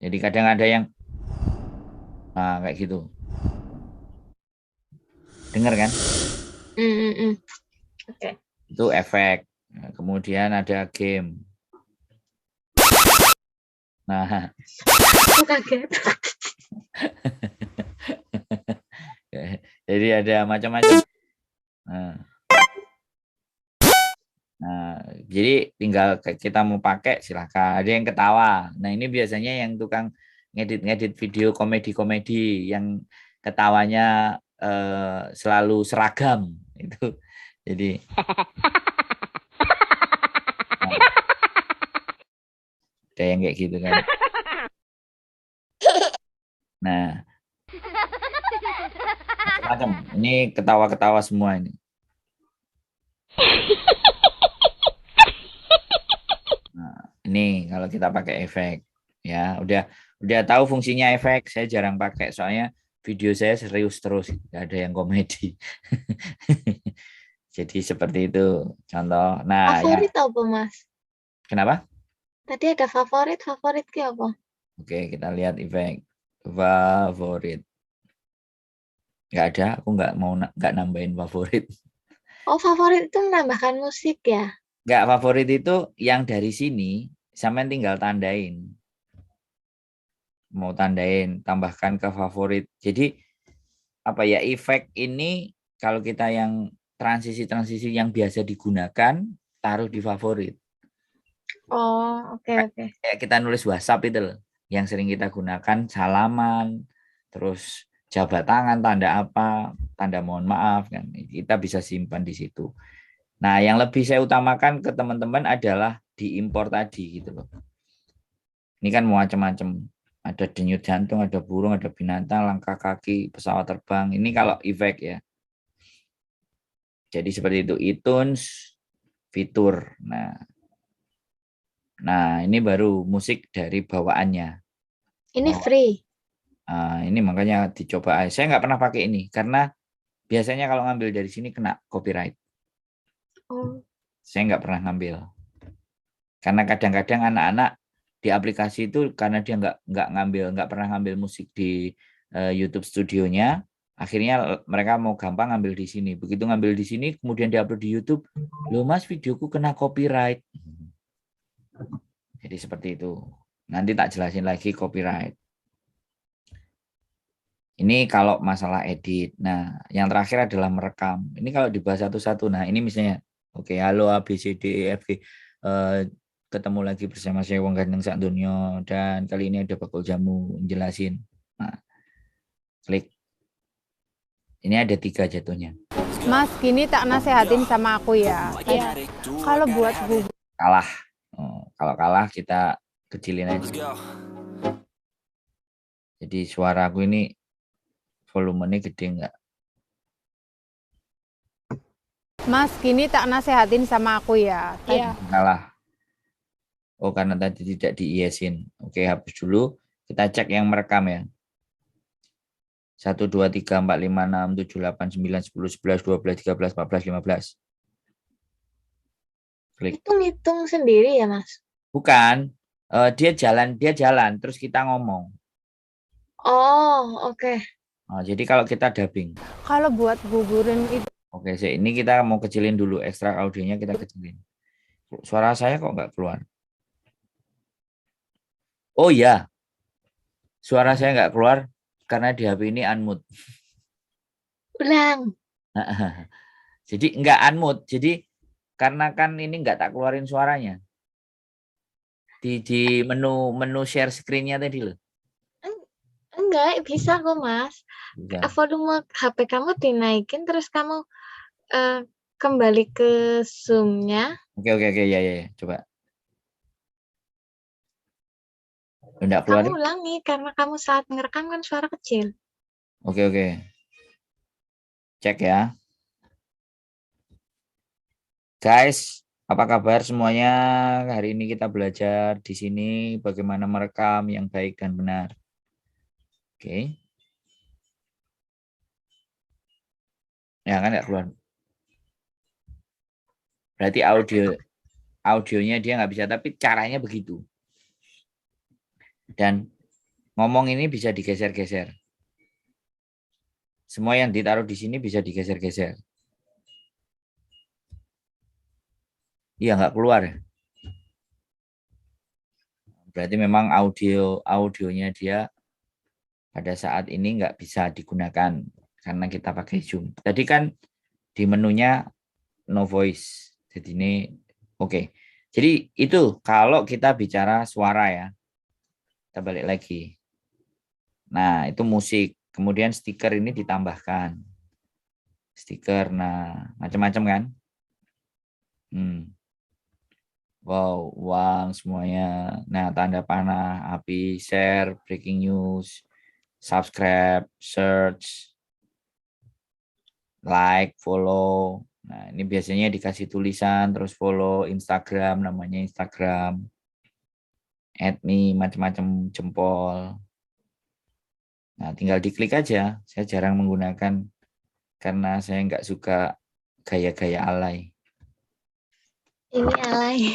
Jadi kadang ada yang kayak gitu. Dengar kan? Oke. Itu efek. Nah, kemudian ada game. Nah, Aku kaget. jadi ada macam-macam. Nah, jadi tinggal kita mau pakai silahkan. Ada yang ketawa. Nah, ini biasanya yang tukang ngedit video komedi-komedi yang ketawanya selalu seragam itu. Jadi ada yang kayak gitu kan. Nah, macam-macam. Ini ketawa-ketawa semua ini. Nah, ini kalau kita pakai efek ya, udah tahu fungsinya efek. Saya jarang pakai soalnya video saya serius terus, nggak ada yang komedi. Jadi seperti itu contoh. Nah, Favorit ya. apa, Mas? Kenapa? Tadi ada favorit ke apa? Oke, kita lihat efek favorit. Nggak ada, aku nggak nambahin favorit. Oh, favorit itu menambahkan musik ya? Nggak, favorit itu yang dari sini sampai tinggal tandain. Mau tandain, tambahkan ke favorit. Jadi apa ya, efek ini kalau kita yang transisi-transisi yang biasa digunakan, taruh di favorit. Oh, oke. Kayak kita nulis WhatsApp itu loh, yang sering kita gunakan salaman, terus jabat tangan, tanda apa, tanda mohon maaf kan, kita bisa simpan di situ. Nah, yang lebih saya utamakan ke teman-teman adalah diimpor tadi gitu loh. Ini kan macam-macam, ada denyut jantung, ada burung, ada binatang, langkah kaki, pesawat terbang. Ini kalau efek ya. Jadi seperti itu, iTunes fitur. Nah, Nah, ini baru musik dari bawaannya. Ini Oh. free. Ini makanya dicoba. Saya nggak pernah pakai ini karena biasanya kalau ngambil dari sini kena copyright. Oh. Saya nggak pernah ngambil. Karena kadang-kadang anak-anak di aplikasi itu karena dia nggak pernah ngambil musik di YouTube studionya, akhirnya mereka mau gampang ngambil di sini. Begitu ngambil di sini, kemudian diupload di YouTube, loh mas videoku kena copyright. Jadi seperti itu. Nanti tak jelasin lagi copyright. Ini kalau masalah edit. Nah, yang terakhir adalah merekam. Ini kalau dibahas satu-satu. Nah, ini misalnya, oke, halo A B C D E F G. Ketemu lagi bersama saya Wong Gandeng Sak Dunyo, dan kali ini ada bakul jamu jelasin. Nah, klik. Ini ada 3 jatuhnya. Mas, gini tak nasehatin sama aku ya. Kalau buat bubur Kalah. Kalau kalah kita kecilin aja. Jadi suara aku ini volumenya gede enggak? Mas, gini tak nasehatin sama aku ya. Kalah. Oh, karena tadi tidak diiyasin. Oke, hapus dulu. Kita cek yang merekam ya. 1, 2, 3, 4, 5, 6, 7, 8, 9, 10, 11, 12, 13, 14, 15. Klik. Itu ngitung sendiri ya, Mas? Bukan. Dia jalan, terus kita ngomong. Oh, oke. Nah, jadi kalau kita dubbing. Kalau buat gugurin itu Oke, ini kita mau kecilin dulu. Ekstrak audionya kita kecilin. Suara saya kok nggak keluar? Oh ya, suara saya nggak keluar karena di HP ini unmute. Ulang. Jadi nggak unmute. Jadi karena kan ini nggak tak keluarin suaranya. Di menu share screen-nya tadi loh. Enggak, bisa kok, Mas. Bisa. Volume HP kamu dinaikin, terus kamu kembali ke Zoom-nya. Oke, ya. Coba. Enggak keluar. Kamu ulangi, karena kamu saat ngerekam kan suara kecil. Oke. Cek ya. Guys, apa kabar semuanya? Hari ini kita belajar di sini bagaimana merekam yang baik dan benar. Oke. Ya kan nggak keluar. Berarti audionya dia nggak bisa, tapi caranya begitu. Dan ngomong ini bisa digeser-geser. Semua yang ditaruh di sini bisa digeser-geser. Iya, nggak keluar ya. Berarti memang audionya dia pada saat ini nggak bisa digunakan karena kita pakai Zoom. Tadi kan di menunya no voice. Jadi ini oke. Jadi itu kalau kita bicara suara ya. Kita balik lagi. Nah, itu musik. Kemudian stiker ini ditambahkan. Stiker, nah macam-macam kan. Wow, uang semuanya. Nah, tanda panah, api, share, breaking news, subscribe, search, like, follow. Nah, ini biasanya dikasih tulisan, terus follow Instagram, namanya Instagram. Add me, macam-macam jempol. Nah, tinggal diklik aja. Saya jarang menggunakan karena saya nggak suka gaya-gaya alay. Ini alay.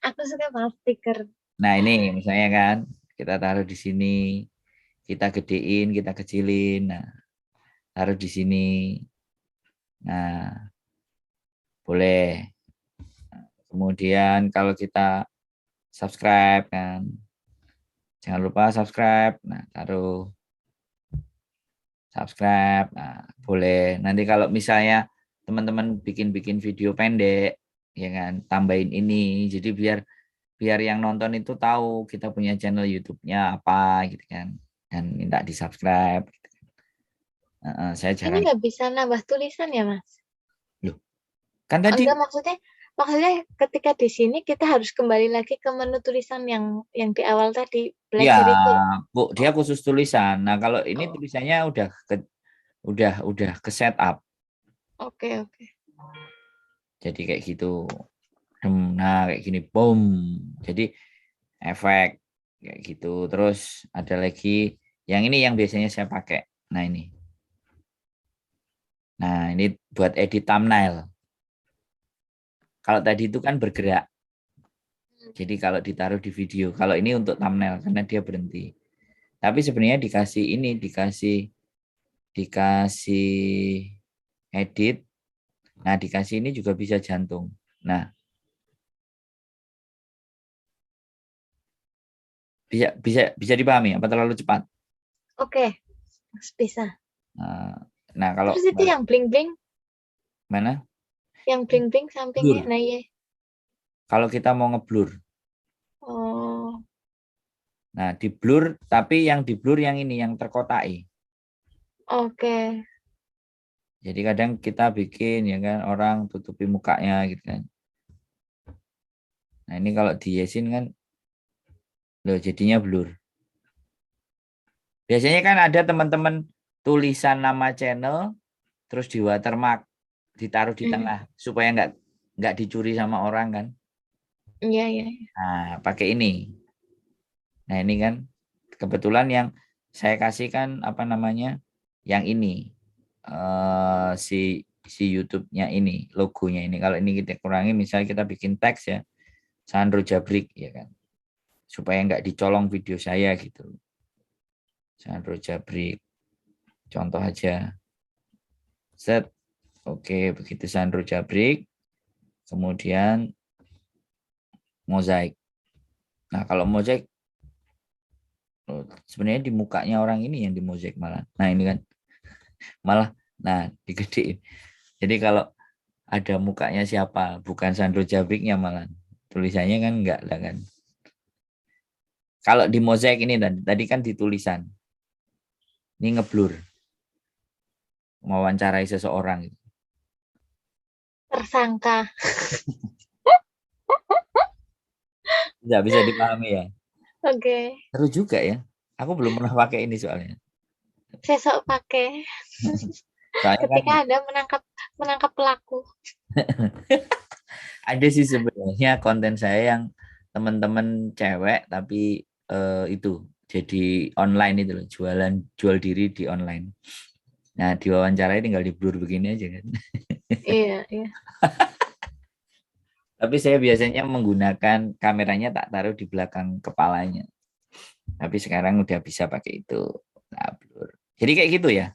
Aku suka banget stiker. Nah, ini misalnya kan, kita taruh di sini, kita gedein, kita kecilin. Nah, taruh di sini. Nah, boleh. Kemudian kalau kita subscribe kan, jangan lupa subscribe. Nah, taruh subscribe. Nah, boleh. Nanti kalau misalnya teman-teman bikin video pendek, ya kan, tambahin ini. Jadi biar yang nonton itu tahu kita punya channel YouTube-nya apa gitu kan, dan minta di subscribe. Gitu. Saya jarang. Ini nggak bisa nambah tulisan ya, Mas? Loh, kan tadi. Enggak, maksudnya ketika di sini kita harus kembali lagi ke menu tulisan yang di awal tadi. Ya, Bu, dia khusus tulisan. Nah, kalau ini tulisannya udah ke setup. Oke. Jadi kayak gitu. Nah, kayak gini, boom. Jadi efek kayak gitu. Terus ada lagi yang ini yang biasanya saya pakai. Nah, ini. Nah, ini buat edit thumbnail. Kalau tadi itu kan bergerak. Jadi kalau ditaruh di video, kalau ini untuk thumbnail karena dia berhenti. Tapi sebenarnya dikasih edit. Nah, dikasih ini juga bisa jantung. Nah, bisa dipahami apa terlalu cepat? Oke, bisa. Nah, kalau Terus itu yang bling-bling, mana? yang bling-bling sampingnya, Blur. nah iya. Kalau kita mau ngeblur. Oh, Nah, di blur, tapi yang di blur yang ini, yang terkotai. oke. Jadi kadang kita bikin ya kan orang tutupi mukanya gitu kan. Nah, ini kalau di Yesin kan loh jadinya blur. Biasanya kan ada teman-teman tulisan nama channel terus di watermark ditaruh di tengah supaya nggak dicuri sama orang kan. Iya, iya. Nah, pakai ini. Nah, ini kan kebetulan yang saya kasih kan apa namanya? Yang ini. Si YouTube-nya ini, logonya ini. Kalau ini kita kurangi, misalnya kita bikin teks ya, Sandro Jabrik ya kan, supaya nggak dicolong video saya gitu. Sandro Jabrik, contoh aja. Set, oke, begitu Sandro Jabrik, kemudian mozaik. Nah, kalau mozaik, sebenarnya di mukanya orang ini yang di mozaik malah. Nah, ini kan malah, nah digedein. Jadi kalau ada mukanya siapa, bukan Sandro Jabriknya malah tulisannya kan enggak lah kan. Kalau di mozaik ini tadi kan di tulisan, ini ngeblur, mewawancarai seseorang. Tersangka. Bisa dipahami ya. Oke. Seru juga ya. Aku belum pernah pakai ini soalnya. Sesok pakai. Ketika Anda menangkap pelaku. Ada sih sebenarnya konten saya yang teman-teman cewek tapi itu jadi online itu loh, jual diri di online. Nah, diwawancarai tinggal di blur begini aja kan. Iya, iya. Tapi saya biasanya menggunakan kameranya tak taruh di belakang kepalanya. Tapi sekarang udah bisa pakai itu. Nah, blur. Jadi kayak gitu ya.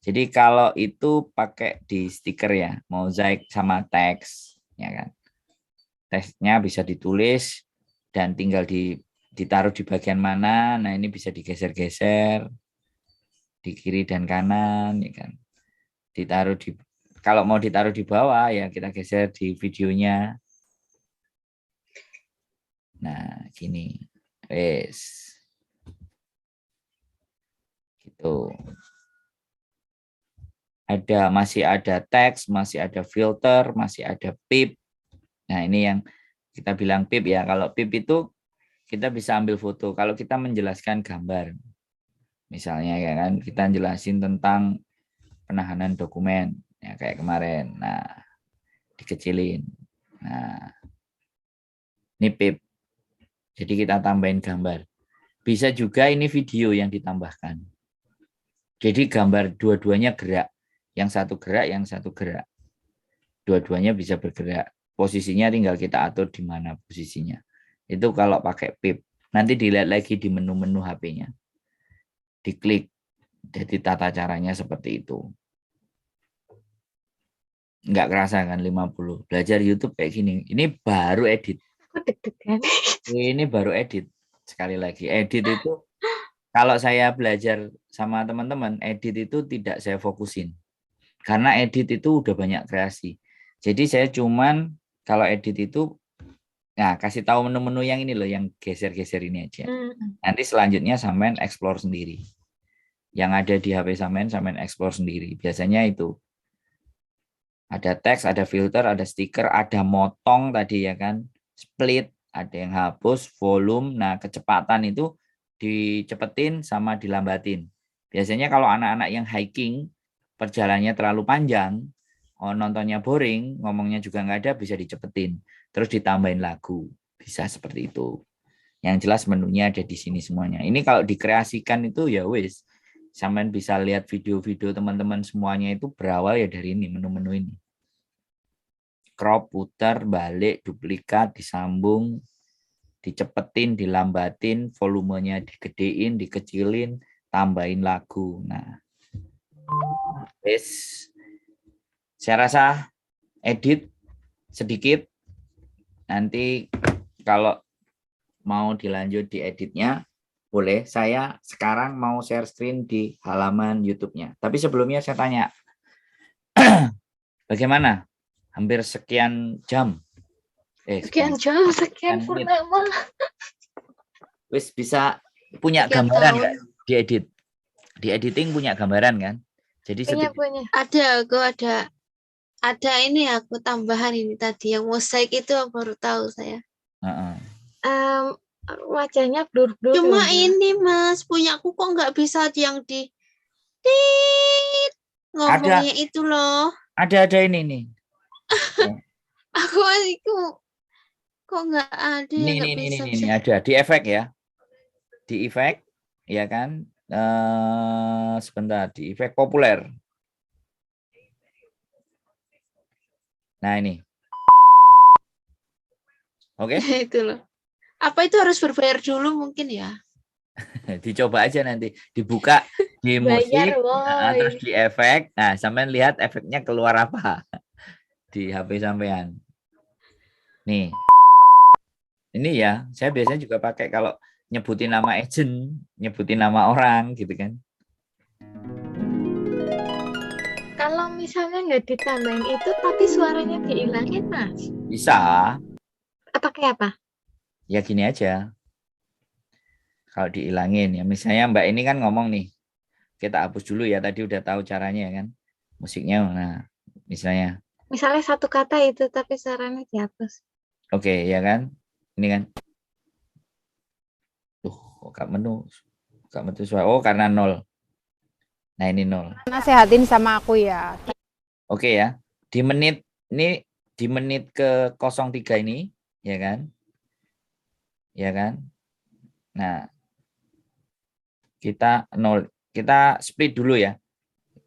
Jadi kalau itu pakai di stiker ya, mozaik sama teks, ya kan. Teksnya bisa ditulis dan tinggal ditaruh di bagian mana. Nah, ini bisa digeser-geser di kiri dan kanan, ya kan. Kalau mau ditaruh di bawah ya kita geser di videonya. Nah, gini. Wes. Gitu. Masih ada teks, masih ada filter, masih ada pip. Nah, ini yang kita bilang pip ya. Kalau pip itu kita bisa ambil foto. Kalau kita menjelaskan gambar, misalnya ya kan, kita jelasin tentang penahanan dokumen, ya kayak kemarin. Nah, dikecilin. Nah, ini pip. Jadi kita tambahin gambar. Bisa juga ini video yang ditambahkan. Jadi gambar dua-duanya gerak. Yang satu gerak, yang satu gerak. Dua-duanya bisa bergerak. Posisinya tinggal kita atur di mana posisinya. Itu kalau pakai pip. Nanti dilihat lagi di menu-menu HP-nya. Diklik. Jadi tata caranya seperti itu. Nggak kerasa kan 50. Belajar YouTube kayak gini. Ini baru edit. Ini baru edit. Sekali lagi. Edit itu, kalau saya belajar sama teman-teman, edit itu tidak saya fokusin. Karena edit itu udah banyak kreasi. Jadi saya cuman kalau edit itu kasih tahu menu-menu yang ini loh, yang geser-geser ini aja. Nanti selanjutnya sampean explore sendiri. Yang ada di HP sampean explore sendiri. Biasanya itu ada teks, ada filter, ada stiker, ada motong tadi ya kan, split, ada yang hapus, volume. Nah, kecepatan itu dicepetin sama dilambatin. Biasanya kalau anak-anak yang hiking perjalanannya terlalu panjang, nontonnya boring, ngomongnya juga nggak ada, bisa dicepetin. Terus ditambahin lagu. Bisa seperti itu. Yang jelas menunya ada di sini semuanya. Ini kalau dikreasikan itu ya wis. Sampean bisa lihat video-video teman-teman semuanya itu berawal ya dari ini, menu-menu ini. Crop, putar, balik, duplikat, disambung, dicepetin, dilambatin, volumenya digedein, dikecilin, tambahin lagu. Nah, wis. Saya rasa edit sedikit. Nanti kalau mau dilanjut di editnya, boleh. Saya sekarang mau share screen di halaman YouTube-nya. Tapi sebelumnya saya tanya, bagaimana? Hampir sekian jam. Sekian jam, sekian purnama. Wis bisa punya Sekian gambaran tahun. nggak diedit? Di editing punya gambaran kan? Jadi Punya. Ada ini aku tambahan ini tadi yang mosaik itu baru tahu saya. Wajahnya blur-blur. Cuma ini Mas, punyaku kok nggak bisa yang di tit ngomongnya itu loh. Ada ini nih. Aku kok nggak ada yang nggak bisa. Ini ada di efek ya. Di efek ya kan? Sebentar, di efek populer. Nah ini. Oke. Itu loh. Apa itu harus berbayar dulu mungkin ya? Dicoba aja nanti, dibuka di musik, terus di efek. Nah, sampean lihat efeknya keluar apa di HP sampean. Nih. Ini ya, saya biasanya juga pakai kalau nyebutin nama agent, nyebutin nama orang gitu kan. Kalau misalnya nggak ditambahin itu, tapi suaranya dihilangin, Mas? Bisa. Pakai apa? Ya gini aja. Kalau dihilangin ya, misalnya Mbak ini kan ngomong nih, kita hapus dulu ya, tadi udah tahu caranya kan, musiknya. Nah, misalnya satu kata itu tapi suaranya dihapus. Oke, ya kan, ini kan, kok menu suara, karena 0. Nah ini 0. Nasehatin sama aku ya. Oke ya, di menit ke 03 ini, ya kan. Nah, kita split dulu ya.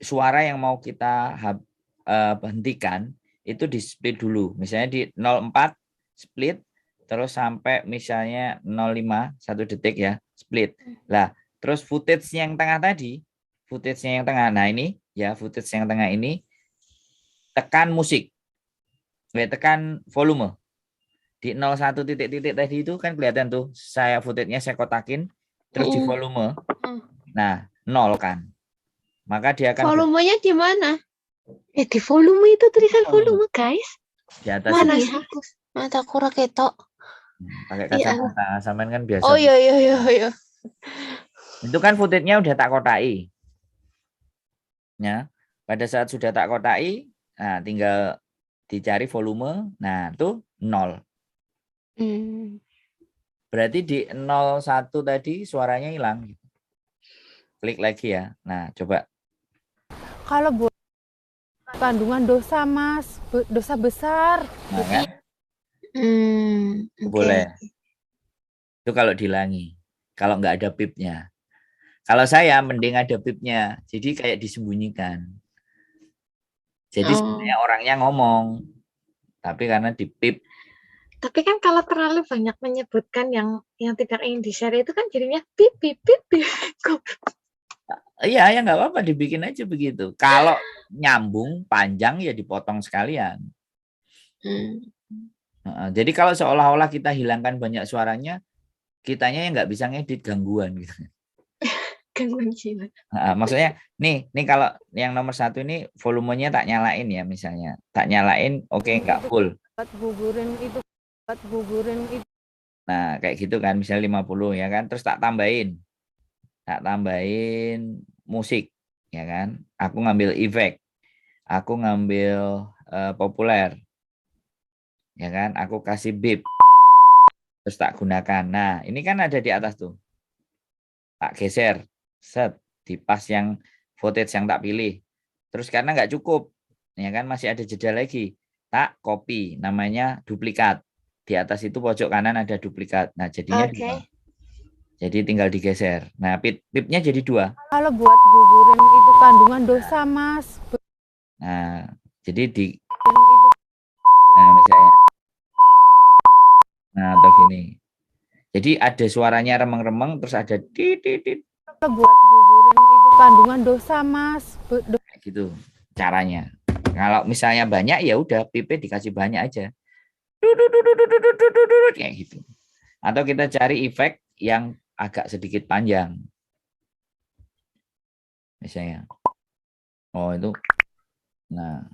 Suara yang mau kita hentikan itu di split dulu. Misalnya di 04 split, terus sampai misalnya 05 1 detik ya, split. Lah, terus footage yang tengah tadi, nah ini ya, footage yang tengah ini tekan musik. Tekan volume. Di 01 titik-titik tadi itu kan kelihatan tuh, footage-nya saya kotakin, terus di volume. Nah, 0 kan. Maka dia akan volumenya di mana? Di volume itu tulisan volume, guys. Di atas. Mana sih? Mata kurang ketok. Pakai kacamata, sampean kan biasa. Oh iya. Itu kan footage-nya udah tak kotai. Ya, pada saat sudah tak kotai, nah tinggal dicari volume. Nah, tuh 0. Berarti di 01 tadi suaranya hilang. Klik lagi ya. Nah, coba. Kalau buat kandungan dosa, Mas, dosa besar. Nah, kan? Boleh. Itu kalau dihilangi. Kalau nggak ada pipnya. Kalau saya mending ada pipnya. Jadi kayak disembunyikan. Jadi sebenarnya orangnya ngomong. Tapi karena di pip. Tapi kan kalau terlalu banyak menyebutkan yang tidak ingin di-share itu kan jadinya pip. Iya, ya nggak apa-apa, dibikin aja begitu. Kalau nyambung panjang ya dipotong sekalian. Jadi kalau seolah-olah kita hilangkan banyak suaranya, kitanya yang nggak bisa ngedit, gangguan gitu. Gangguan jiwa. Maksudnya nih kalau yang nomor 1 ini volumenya tak nyalain ya, misalnya tak nyalain, oke, nggak full. Buat gugurin itu. Nah kayak gitu kan, misalnya 50 ya kan, terus tak tambahin musik ya kan, aku ngambil efek, aku ngambil populer ya kan, aku kasih beep, terus tak gunakan. Nah ini kan ada di atas tuh, tak geser set di pas yang footage yang tak pilih. Terus karena nggak cukup, ya kan masih ada jeda lagi. Tak copy, namanya duplikat. Di atas itu pojok kanan ada duplikat. Nah, jadinya Oke. 2. Jadi tinggal digeser. Nah, pipnya jadi 2. Kalau buat gugurin itu kandungan dosa, Mas. Nah, jadi Itu nah misalnya, nah atau gini. Jadi ada suaranya remeng-remeng, terus ada tit. kalau buat gugurin itu kandungan dosa, Mas. Kayak gitu caranya. Kalau misalnya banyak ya udah pipe dikasih banyak aja. Kayak gitu. Atau kita cari efek yang agak sedikit panjang. Misalnya. Oh, itu. Nah.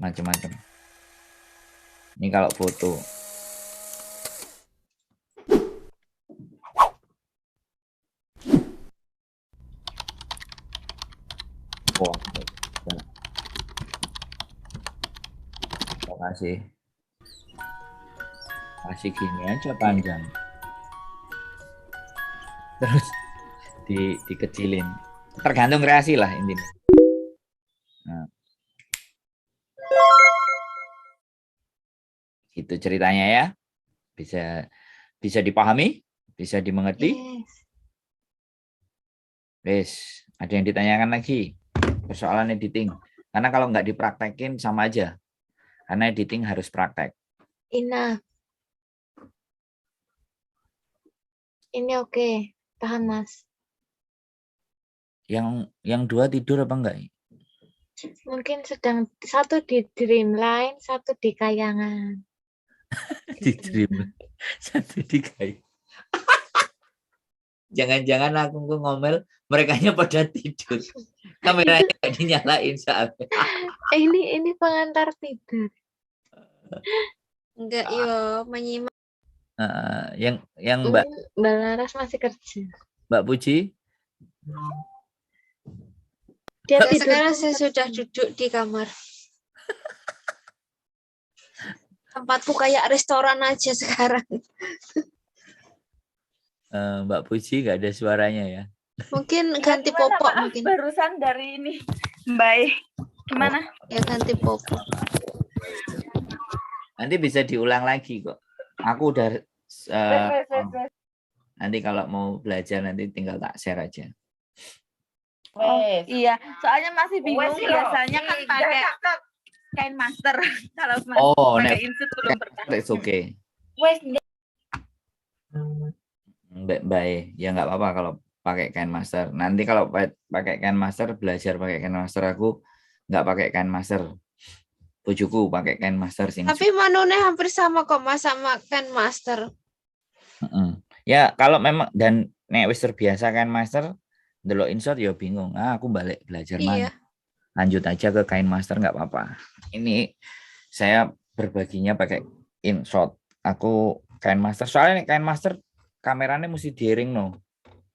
Macam-macam. Ini kalau foto. Oh, kasih gini aja panjang, terus dikecilin, tergantung kreasi lah intinya. Nah, itu ceritanya ya, bisa dipahami, bisa dimengerti. Yes, ada yang ditanyakan lagi persoalan editing, karena kalau nggak dipraktekin sama aja, karena editing harus praktek. Ini oke, paham Mas. Yang 2 tidur apa enggak? Mungkin sedang satu di Dreamline, satu di Kayangan. Di Dreamline, satu di Kayangan. Jangan-jangan aku ngomel, merekanya pada tidur. Kameranya nggak dinyalain soalnya. Ini pengantar tidur. Enggak, yo menyimak. Yang Mbak Laras masih kerja. Mbak Puji? Dia Sekarang saya sudah duduk di kamar. Tempatku kayak restoran aja sekarang. Mbak Puji nggak ada suaranya ya? Mungkin ganti popok mungkin. Barusan dari ini, Mbak. Gimana? Ya ganti popok. Nanti bisa diulang lagi kok. Aku udah nanti kalau mau belajar nanti tinggal tak share aja. Iya, soalnya masih bingung. Biasanya kan pakai kain master. Kalau pakai insert belum pernah. It's okay. Baik, ya nggak apa-apa kalau pakai kain master. Nanti kalau pakai kain master, belajar pakai kain master, aku nggak pakai kain master. Bujuku pakai kain master sih. Tapi manune hampir sama kok Mas sama kain master. Ya kalau memang dan nek wis terbiasa kain master, delok insert ya bingung. Aku balik belajar mana. Lanjut aja ke kain master nggak apa-apa. Ini saya berbaginya pakai insert. Aku kain master. Soalnya kain master kameranya mesti diring no.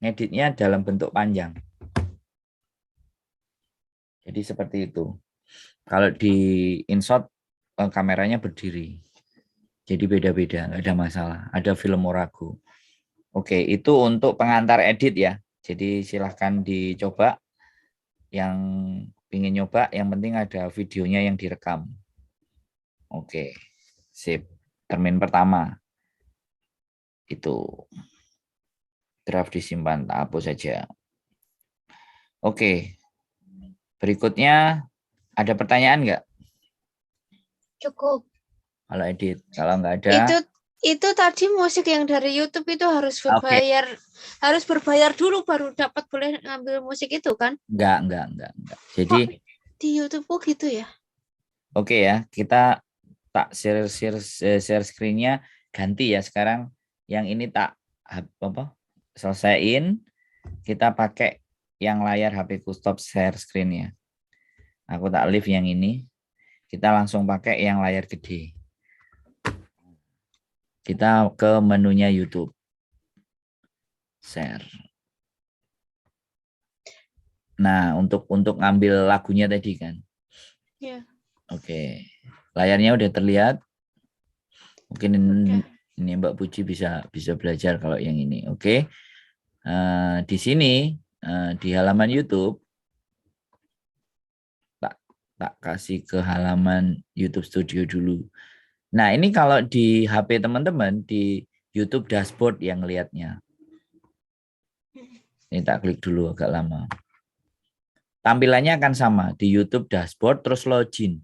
Ngeditnya dalam bentuk panjang. Jadi seperti itu. Kalau di insert kameranya berdiri. Jadi beda-beda, nggak ada masalah. Ada film Morago. Oke, itu untuk pengantar edit ya. Jadi silahkan dicoba. Yang ingin nyoba, yang penting ada videonya yang direkam. Oke, sip. Termin pertama. Itu. Draft disimpan, tak hapus saja. Oke. Berikutnya, ada pertanyaan nggak? Cukup. Kalau edit, kalau nggak ada. Itu tadi musik yang dari YouTube itu harus berbayar, harus berbayar dulu baru dapat boleh ngambil musik itu kan? Enggak. Jadi di YouTube gitu ya? Oke ya, kita tak share screen-nya ganti ya sekarang. Yang ini tak selesaiin, kita pakai yang layar HP-ku stop share screen-nya. Aku tak leave yang ini. Kita langsung pakai yang layar gede. Kita ke menunya YouTube. Share. Nah, untuk ngambil lagunya tadi kan. Iya. Oke. Layarnya udah terlihat. Mungkin ini Mbak Puji bisa belajar kalau yang ini. Oke. Di sini di halaman YouTube tak kasih ke halaman YouTube Studio dulu. Nah, ini kalau di HP teman-teman, di YouTube dashboard yang lihatnya. Ini tak klik dulu agak lama. Tampilannya akan sama di YouTube dashboard terus login.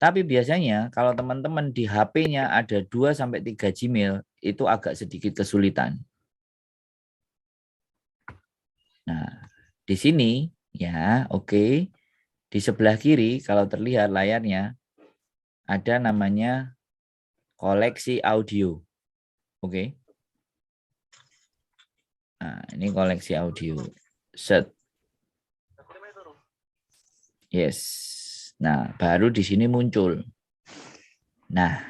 Tapi biasanya kalau teman-teman di HP-nya ada 2-3 Gmail, itu agak sedikit kesulitan. Nah, di sini ya, oke. Di sebelah kiri kalau terlihat layarnya ada namanya koleksi audio. Oke. Nah, ini koleksi audio. Set. Yes. Nah, baru di sini muncul. Nah.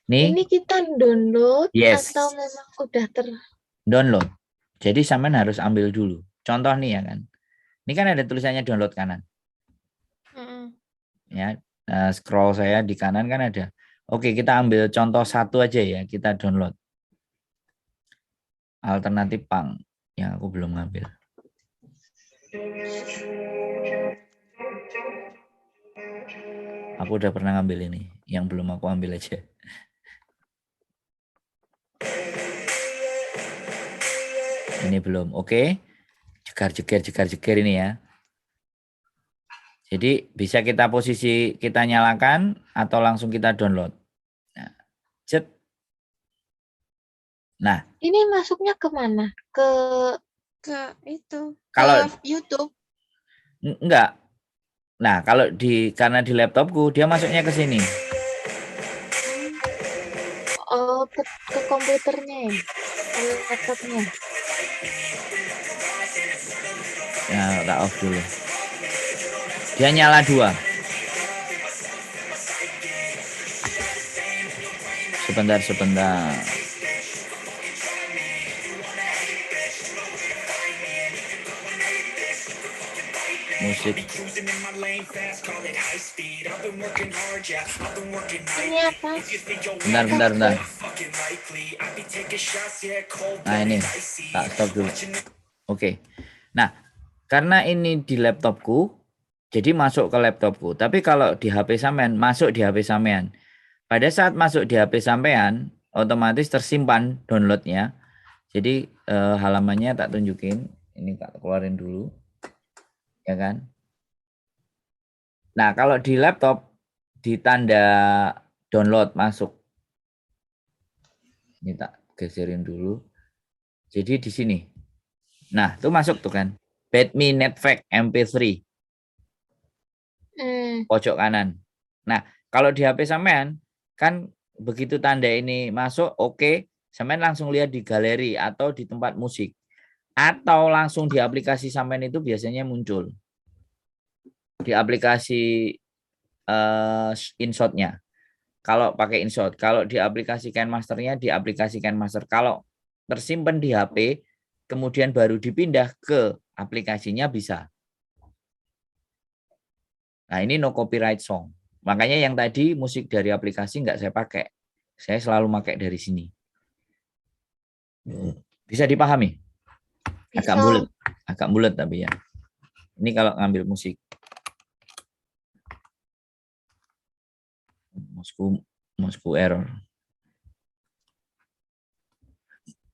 Ini kita download yes. atau memang udah download. Jadi sampean harus ambil dulu. Contoh nih ya kan. Ini kan ada tulisannya download kanan. Ya, scroll saya di kanan kan ada. Oke, kita ambil contoh satu aja ya, kita download. Alternatif punk yang aku belum ngambil. Aku udah pernah ngambil ini, yang belum aku ambil aja. Ini belum, oke. Jegar ini ya. Jadi bisa kita posisi, kita nyalakan atau langsung kita download. Nah, cet. Nah, ini masuknya kemana? Ke itu. Kalau ke YouTube. Enggak. Nah, kalau karena di laptopku dia masuknya ke sini. Oh, ke komputernya ya? Ke laptopnya. Ya, tak off dulu. Dia nyala 2. Sebentar. Musik. Ini apa? Bentar. Nah, ini tak stop dulu. Oke. Nah, karena ini di laptopku, jadi masuk ke laptopku. Tapi kalau di HP sampean, masuk di HP sampean. Pada saat masuk di HP sampean, otomatis tersimpan downloadnya. Jadi halamannya tak tunjukin. Ini tak keluarin dulu. Ya kan? Nah, kalau di laptop, di tanda download masuk. Ini tak geserin dulu. Jadi di sini. Nah, itu masuk tuh kan. Badme Netfact MP3. Pojok kanan. Nah, kalau di HP sampean kan begitu tanda ini masuk, oke, sampean langsung lihat di galeri atau di tempat musik. Atau langsung di aplikasi sampean itu biasanya muncul. Di aplikasi InShot-nya. Kalau pakai InShot, kalau di aplikasi KineMaster-nya di aplikasi KineMaster. Kalau tersimpan di HP, kemudian baru dipindah ke aplikasinya bisa. Nah, ini no copyright song. Makanya yang tadi musik dari aplikasi nggak saya pakai. Saya selalu pakai dari sini. Bisa dipahami? Agak bulat tapi ya. Ini kalau ngambil musik. Mousku error.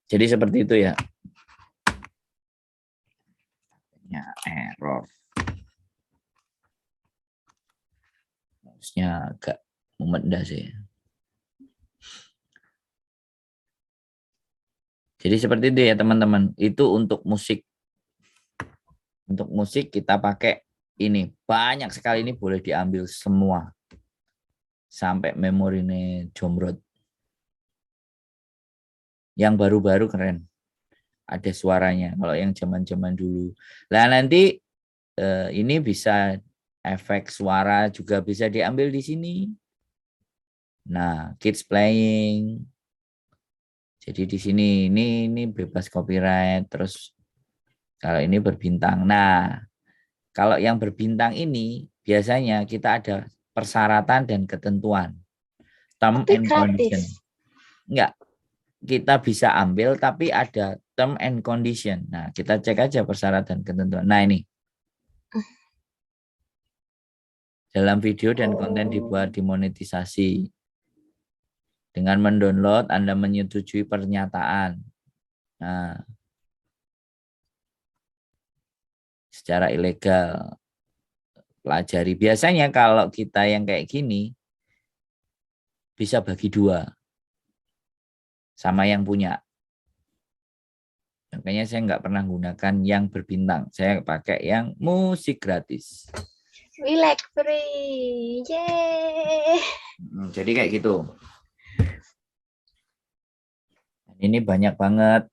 Jadi seperti itu ya. Error. Mouse-nya agak memedas ya. Jadi seperti itu ya teman-teman. Itu untuk musik. Untuk musik kita pakai ini. Banyak sekali, ini boleh diambil semua. Sampai memori ini jomrot. Yang baru-baru keren. Ada suaranya. Kalau yang zaman-zaman dulu. Nah nanti ini bisa efek suara juga bisa diambil di sini. Nah, kids playing. Jadi di sini ini bebas copyright. Terus kalau ini berbintang. Nah, kalau yang berbintang ini biasanya kita ada persyaratan dan ketentuan. Term and condition. Enggak. Kita bisa ambil tapi ada term and condition. Nah, kita cek aja persyaratan ketentuan. Nah, ini. dalam video dan konten dibuat dimonetisasi. Dengan mendownload, Anda menyetujui pernyataan. Nah, secara ilegal. Pelajari. Biasanya kalau kita yang kayak gini, bisa bagi 2. Sama yang punya. Makanya saya nggak pernah gunakan yang berbintang. Saya pakai yang musik gratis. We like free. Yeay. Jadi kayak gitu. Ini banyak banget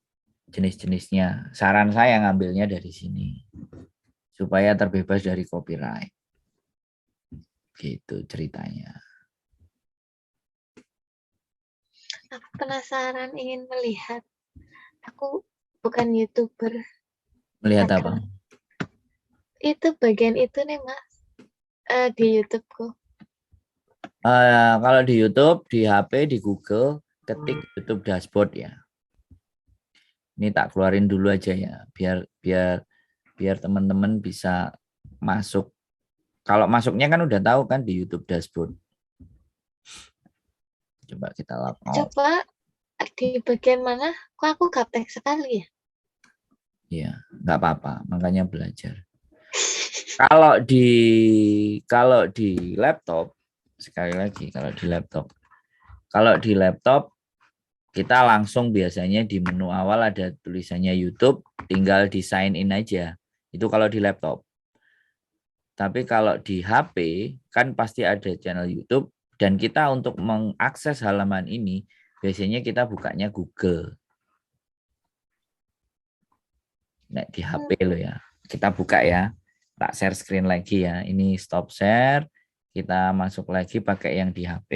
jenis-jenisnya. Saran saya ngambilnya dari sini. Supaya terbebas dari copyright. Gitu ceritanya. Aku penasaran ingin melihat. Aku bukan YouTuber. Melihat apa? Itu bagian itu nih Mas. Di YouTubeku. Kalau di YouTube, di HP, di Google, ketik YouTube dashboard ya. Ini tak keluarin dulu aja ya, biar teman-teman bisa masuk. Kalau masuknya kan udah tahu kan di YouTube dashboard. Coba kita lakukan. Coba di bagian mana? Kok aku gaptek sekali ya? Iya, nggak apa-apa, makanya belajar. Kalau di laptop, sekali lagi kalau di laptop kita langsung biasanya di menu awal ada tulisannya YouTube, tinggal di sign in aja. Itu kalau di laptop. Tapi kalau di HP kan pasti ada channel YouTube dan kita untuk mengakses halaman ini biasanya kita bukanya Google. Nah, di HP lo ya. Kita buka ya. Tak share screen lagi ya. Ini stop share. Kita masuk lagi pakai yang di HP.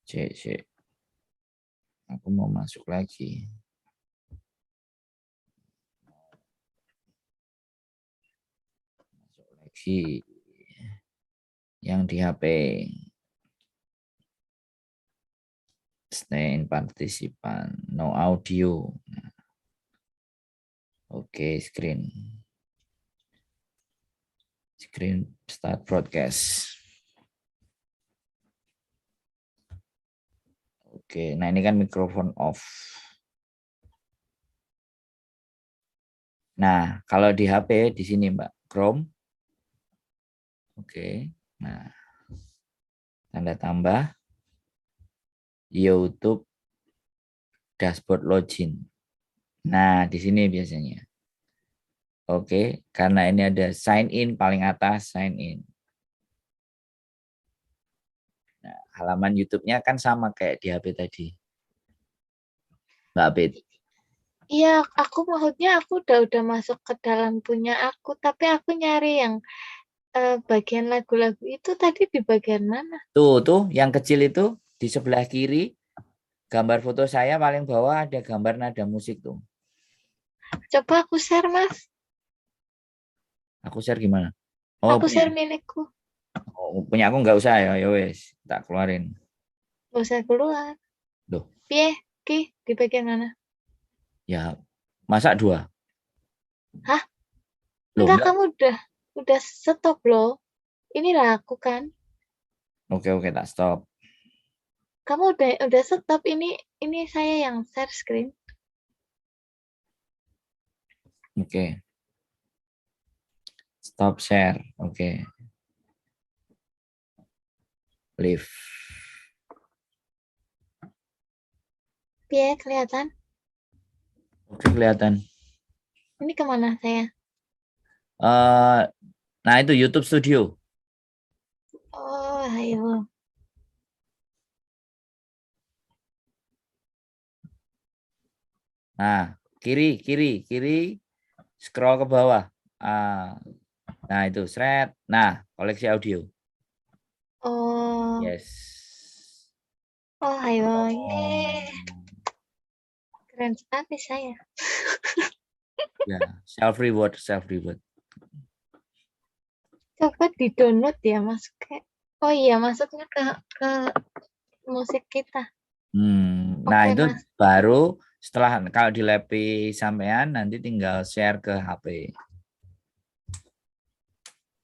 Cek. Aku mau masuk lagi. Masuk lagi. Yang di HP. Stay in partisipan. No audio. Oke, screen start broadcast. Oke, nah ini kan mikrofon off. Nah, kalau di HP di sini Mbak, Chrome. Oke. Nah. Tanda tambah YouTube dashboard login. Nah, di sini biasanya. Oke, karena ini ada sign in paling atas, sign in. Nah, halaman YouTube-nya kan sama kayak di HP tadi. Mbak Bet. Iya, aku maksudnya aku udah masuk ke dalam punya aku, tapi aku nyari yang bagian lagu-lagu itu tadi di bagian mana? Tuh, yang kecil itu di sebelah kiri, gambar foto saya paling bawah ada gambar nada musik tuh. Coba aku share, Mas. Aku share gimana? Aku share milikku. Punya aku nggak usah ya, wes, tak keluarin. Nggak usah keluar. Loh. Piye, Ki, di bagian mana? Ya, masa 2? Hah? Loh, enggak, kamu udah stop loh. Inilah aku kan. Oke, tak stop. Kamu udah stop, ini saya yang share screen. Oke. Stop share. Oke. Leave. Piye, kelihatan? Oke, kelihatan. Ini kemana saya? Nah itu YouTube Studio. Oh, ayo. Nah, kiri, scroll ke bawah. Nah itu, shred. Nah, koleksi audio. Oh. Yes. Oh, ayo. Keren sekali saya. Ya, self reward. Coba di-download ya, masuk oh iya, masuknya ke musik kita. Nah, itu Mas. Baru Setelah kalau di lapi sampean nanti tinggal share ke HP.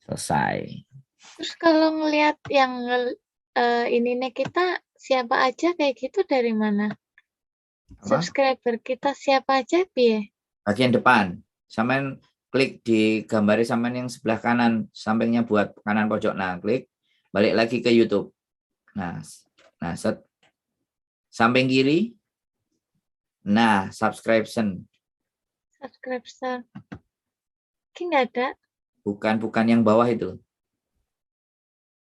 Selesai. Terus kalau ngelihat yang ini nih kita siapa aja kayak gitu dari mana? Apa? Subscriber kita siapa aja piye? Bagian depan. Sampean klik di gambar sampean yang sebelah kanan, sampingnya buat kanan pojok. Nah, klik balik lagi ke YouTube. Nah, set. Samping kiri. Nah, subscription. Subscriber. Ki nggak ada. Bukan yang bawah itu.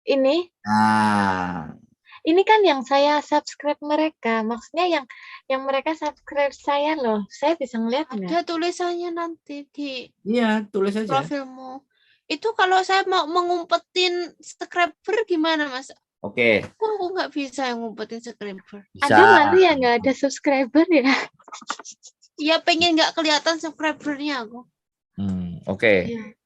Ini. Nah, Ini kan yang saya subscribe mereka. Maksudnya yang mereka subscribe saya loh. Saya bisa ngeliat nggak? Ada tulisannya nanti di iya, tulis aja. profilmu. Itu kalau saya mau mengumpetin subscriber gimana, Mas? Oke. Kok aku nggak bisa yang ngumpetin subscriber? Bisa. Ada malu ya nggak ada subscriber ya? Ya pengen nggak kelihatan subscribernya aku. Oke. Iya.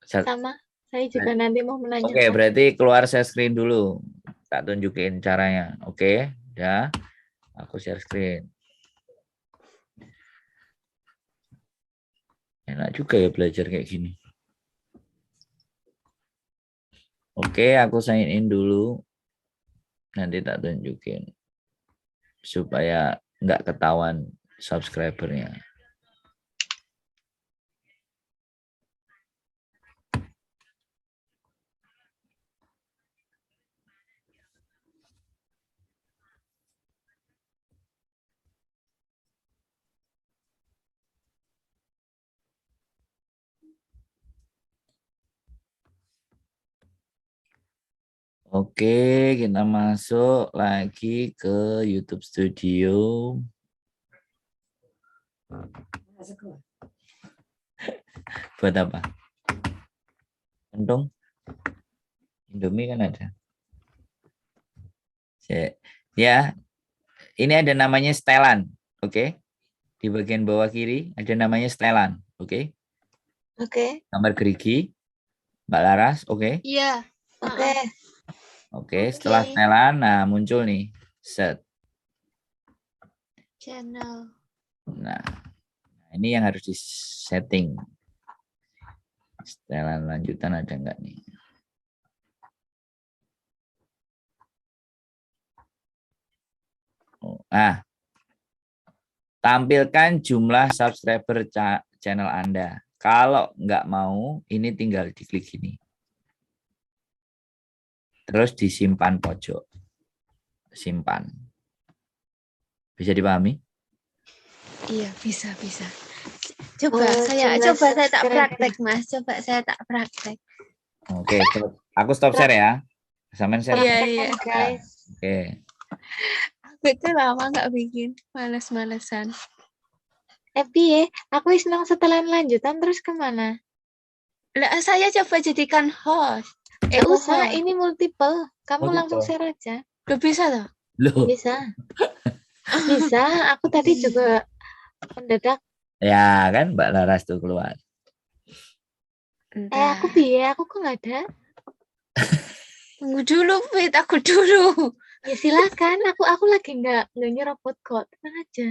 Sama. Saya juga nanti mau menanyakan. Oke, berarti keluar share screen dulu. Tak tunjukin caranya. Oke, ya. Aku share screen. Enak juga ya belajar kayak gini. Oke, aku sign in dulu. Nanti tak tunjukin. Supaya nggak ketahuan subscribernya. Oke, kita masuk lagi ke YouTube Studio. Buat apa? Untung Indomie kan ada. Ya, ini ada namanya setelan. Oke. Di bagian bawah kiri ada namanya setelan. Oke. Oke. Gambar gerigi. Mbak Laras, oke? Iya. Oke. Oke, setelah setelan, nah muncul nih set. Channel. Nah, ini yang harus di-setting. Setelan lanjutan ada enggak nih? Tampilkan jumlah subscriber channel Anda. Kalau enggak mau, ini tinggal diklik gini. Terus disimpan pojok. Simpan. Bisa dipahami? Iya, bisa. Coba saya tak praktek, Mas. Coba saya tak praktek. Oke, aku stop share ya. Sampai share. Iya. Guys. Oke. Aku itu lama nggak bikin, males-malesan. Piye, aku senang setelan lanjutan terus kemana? Lah, saya coba jadikan host. Nggak usah, ini multiple. Kamu langsung Multiple. share aja. Udah bisa toh? Loh. Bisa. Bisa, aku tadi juga mendadak. Ya kan Mbak Laras tuh keluar. Aku piye, aku kok nggak ada. Tunggu dulu, Fit, aku dulu. Ya silakan, aku lagi nggak nyerobot kok, tenang aja.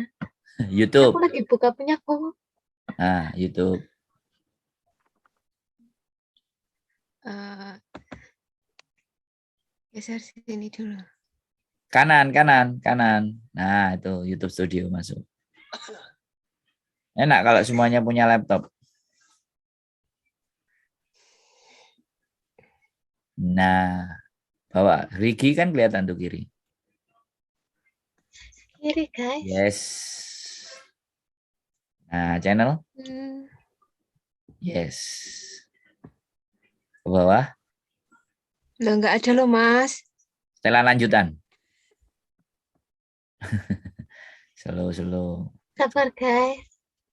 YouTube. Aku lagi buka punyaku. Nah, YouTube. Geser sini dulu. Kanan. Nah, itu YouTube Studio masuk. Enak kalau semuanya punya laptop. Nah, bawa Rigi kan kelihatan tuh kiri. Kiri, guys. Yes. Nah, channel. Yes. Ke bawah. Loh, nggak ada loh, Mas. Setelan lanjutan. Slow. Sabar, guys.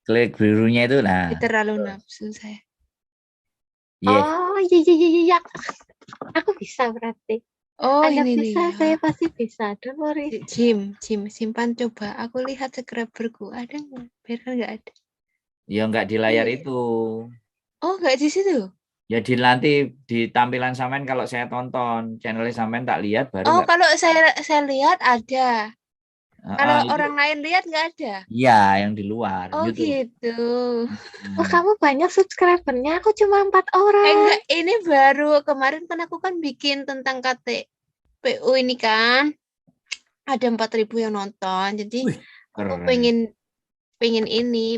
Klik birunya itu, nah. Terlalu nafsu saya. Yes. Oh, iya. Aku bisa berarti. Oh, Anda ini bisa, nih. saya pasti bisa. Don't worry. Jim, simpan coba. Aku lihat subscriberku. Ada nggak? Biar kan nggak ada. Ya nggak di layar itu. Oh, nggak di situ? Ya nanti di tampilan sampean kalau saya tonton channelnya sampean tak lihat baru. Oh, kalau saya lihat ada. Kalau itu orang lain lihat nggak ada? iya yang di luar Oh YouTube. gitu. Oh, kamu banyak subscribernya, aku cuma 4 orang. Enggak, ini baru kemarin kan aku kan bikin tentang KTPU ini kan. Ada 4.000 yang nonton. Jadi Wih, aku keren.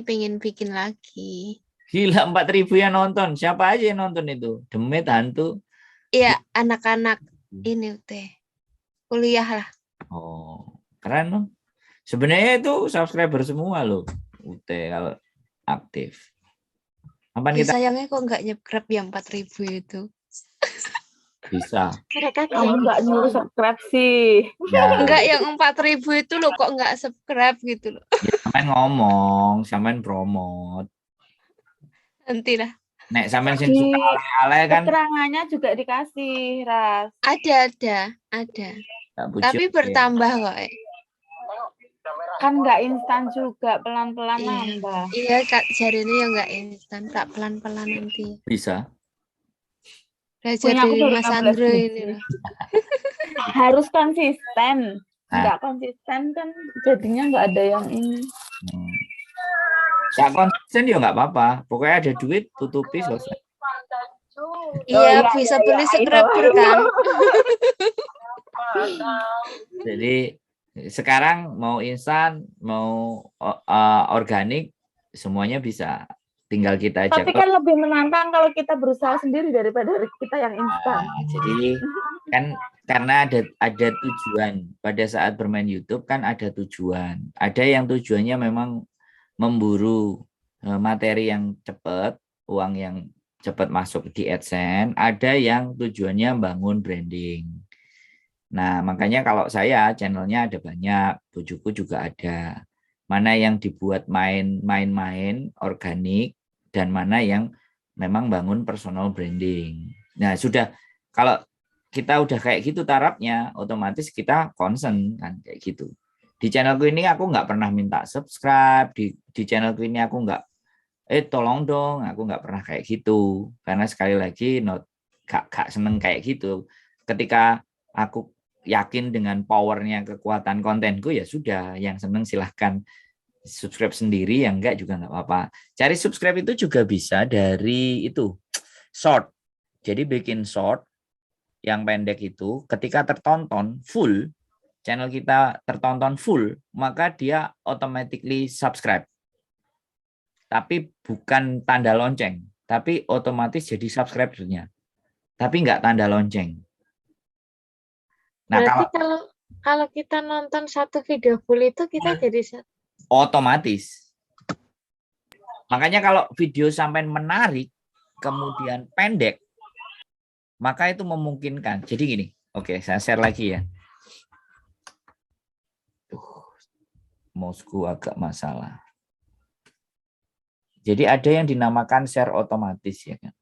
pengen bikin lagi. Gila 4.000 yang nonton. Siapa aja yang nonton itu? Demit, hantu. Iya, anak-anak ini teh kuliah lah. Oh, keren loh. Sebenarnya itu subscriber semua loh. UT kalau aktif. Kapan kita Sayangnya kok nggak nyebgrab yang 4.000 itu. bisa? Mereka Kamu nggak nyuruh subscribe sih. Ya, Enggak, yang 4.000 itu loh kok nggak subscribe gitu loh. sampean ngomong, sampean promote. Nanti lah. Nek sampean sing Di suka ale-ale kan keterangannya juga dikasih, Ras. Ada. tak puji. Tapi bertambah kok. Kan nggak instan juga, pelan-pelan Iya. nambah. Iya, Kak, jari ini ya nggak instan, Kak, pelan-pelan nanti. Bisa. Belajar Punya aku dari baru Mas 16 Andro biji. ini loh. Harus konsisten. Nah. Nggak konsisten kan jadinya nggak ada yang ini. Ya konsisten ya nggak apa-apa. Pokoknya ada duit, tutupi selesai. Iya, iya, bisa iya, beli iya, subscriber kan. Jadi sekarang mau instan, mau organik, semuanya bisa. Tinggal kita aja. Tapi kan lebih menantang kalau kita berusaha sendiri daripada kita yang instan. Jadi kan karena ada tujuan pada saat bermain YouTube kan ada tujuan. Ada yang tujuannya memang memburu materi yang cepat, uang yang cepat masuk di AdSense. Ada yang tujuannya bangun branding. Nah, makanya kalau saya channelnya ada banyak, bujuku juga ada. Mana yang dibuat main-main organik dan mana yang memang bangun personal branding. Nah, sudah kalau kita udah kayak gitu tarafnya, otomatis kita concern kan kayak gitu. Di channelku ini aku nggak pernah minta subscribe, di channelku ini aku nggak tolong dong, aku nggak pernah kayak gitu. Karena sekali lagi gak seneng kayak gitu. Ketika aku yakin dengan powernya kekuatan kontenku ya sudah, yang seneng silahkan subscribe sendiri, yang enggak juga nggak apa-apa. Cari subscribe itu juga bisa dari itu short. Jadi bikin short yang pendek itu ketika tertonton full, channel kita tertonton full, maka dia automatically subscribe. Tapi bukan tanda lonceng, tapi otomatis jadi subscribernya. Tapi nggak tanda lonceng. Nah, Berarti kalau kita nonton satu video full itu kita jadi otomatis. Makanya kalau video sampai menarik, kemudian pendek, maka itu memungkinkan. Jadi gini, oke, saya share lagi ya. Mouse-ku agak masalah. Jadi ada yang dinamakan share otomatis ya kan.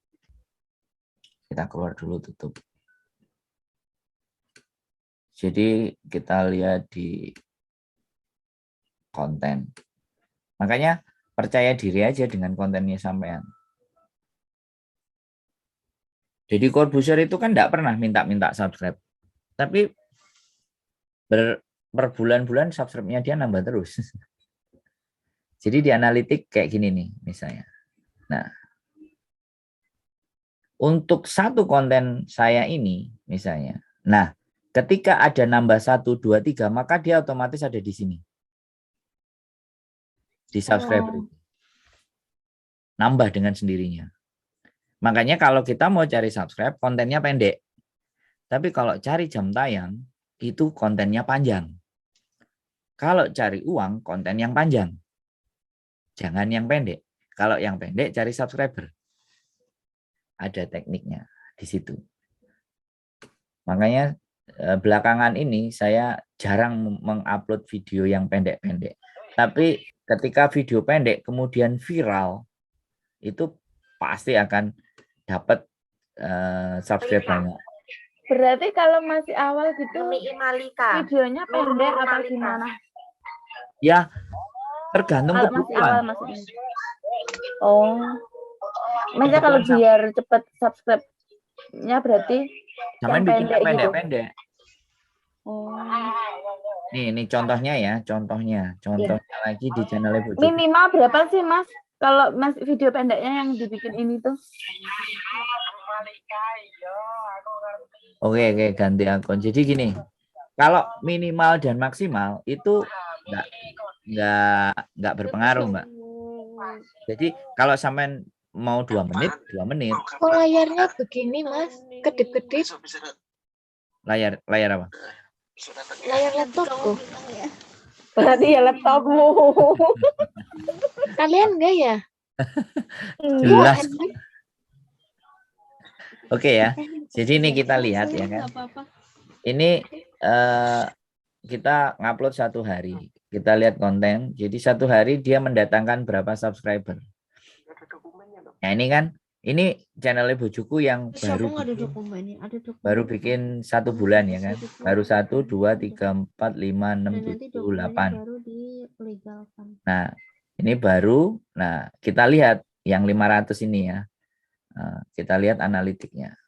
Kita keluar dulu, tutup. Jadi kita lihat di konten. Makanya percaya diri aja dengan kontennya sampean. Jadi Corbuzier itu kan enggak pernah minta subscribe. Tapi berbulan-bulan subscribe-nya dia nambah terus. Jadi di analitik kayak gini nih misalnya. Nah, untuk satu konten saya ini misalnya. Nah, ketika ada nambah 1, 2, 3, maka dia otomatis ada di sini. Di subscriber. Nambah dengan sendirinya. Makanya kalau kita mau cari subscribe, kontennya pendek. Tapi kalau cari jam tayang, itu kontennya panjang. Kalau cari uang, konten yang panjang. Jangan yang pendek. Kalau yang pendek, cari subscriber. Ada tekniknya di situ. Makanya belakangan ini saya jarang mengupload video yang pendek-pendek. Tapi ketika video pendek kemudian viral, itu pasti akan dapat subscribe banyak. Berarti kalau masih awal gitu, videonya pendek apa gimana? Ya, tergantung Kalau masih awal kebutuhan. maksudnya. Oh, maksudnya kalau biar cepat subscribe-nya berarti Jangan yang bikin pendek gitu. pendek-pendek. Oh. Ini contohnya ya, contohnya lagi di channel Ibu Cukup. Minimal berapa sih Mas? Kalau Mas video pendeknya yang dibikin ini tuh? Oke, ganti akun. Jadi gini, kalau minimal dan maksimal itu nggak berpengaruh, Mbak. Jadi kalau sampean mau 2 menit, 2 menit. Oh, layarnya begini, Mas. Kedip-kedip. Layar apa? Layar laptopku. Berarti ya laptopmu. Kalian enggak ya? Jelas. Oke ya. Jadi ini kita lihat ya kan. Ini kita ngupload 1 hari. Kita lihat konten. Jadi 1 hari dia mendatangkan berapa subscriber. Nah ini kan. Ini channel Ibu Cuku yang baru bikin 1 bulan ya kan. Baru 1, 2, 3, 4, 5, 6, 7, 8. Nah ini baru. Nah kita lihat yang 500 ini ya. Nah, kita lihat analitiknya.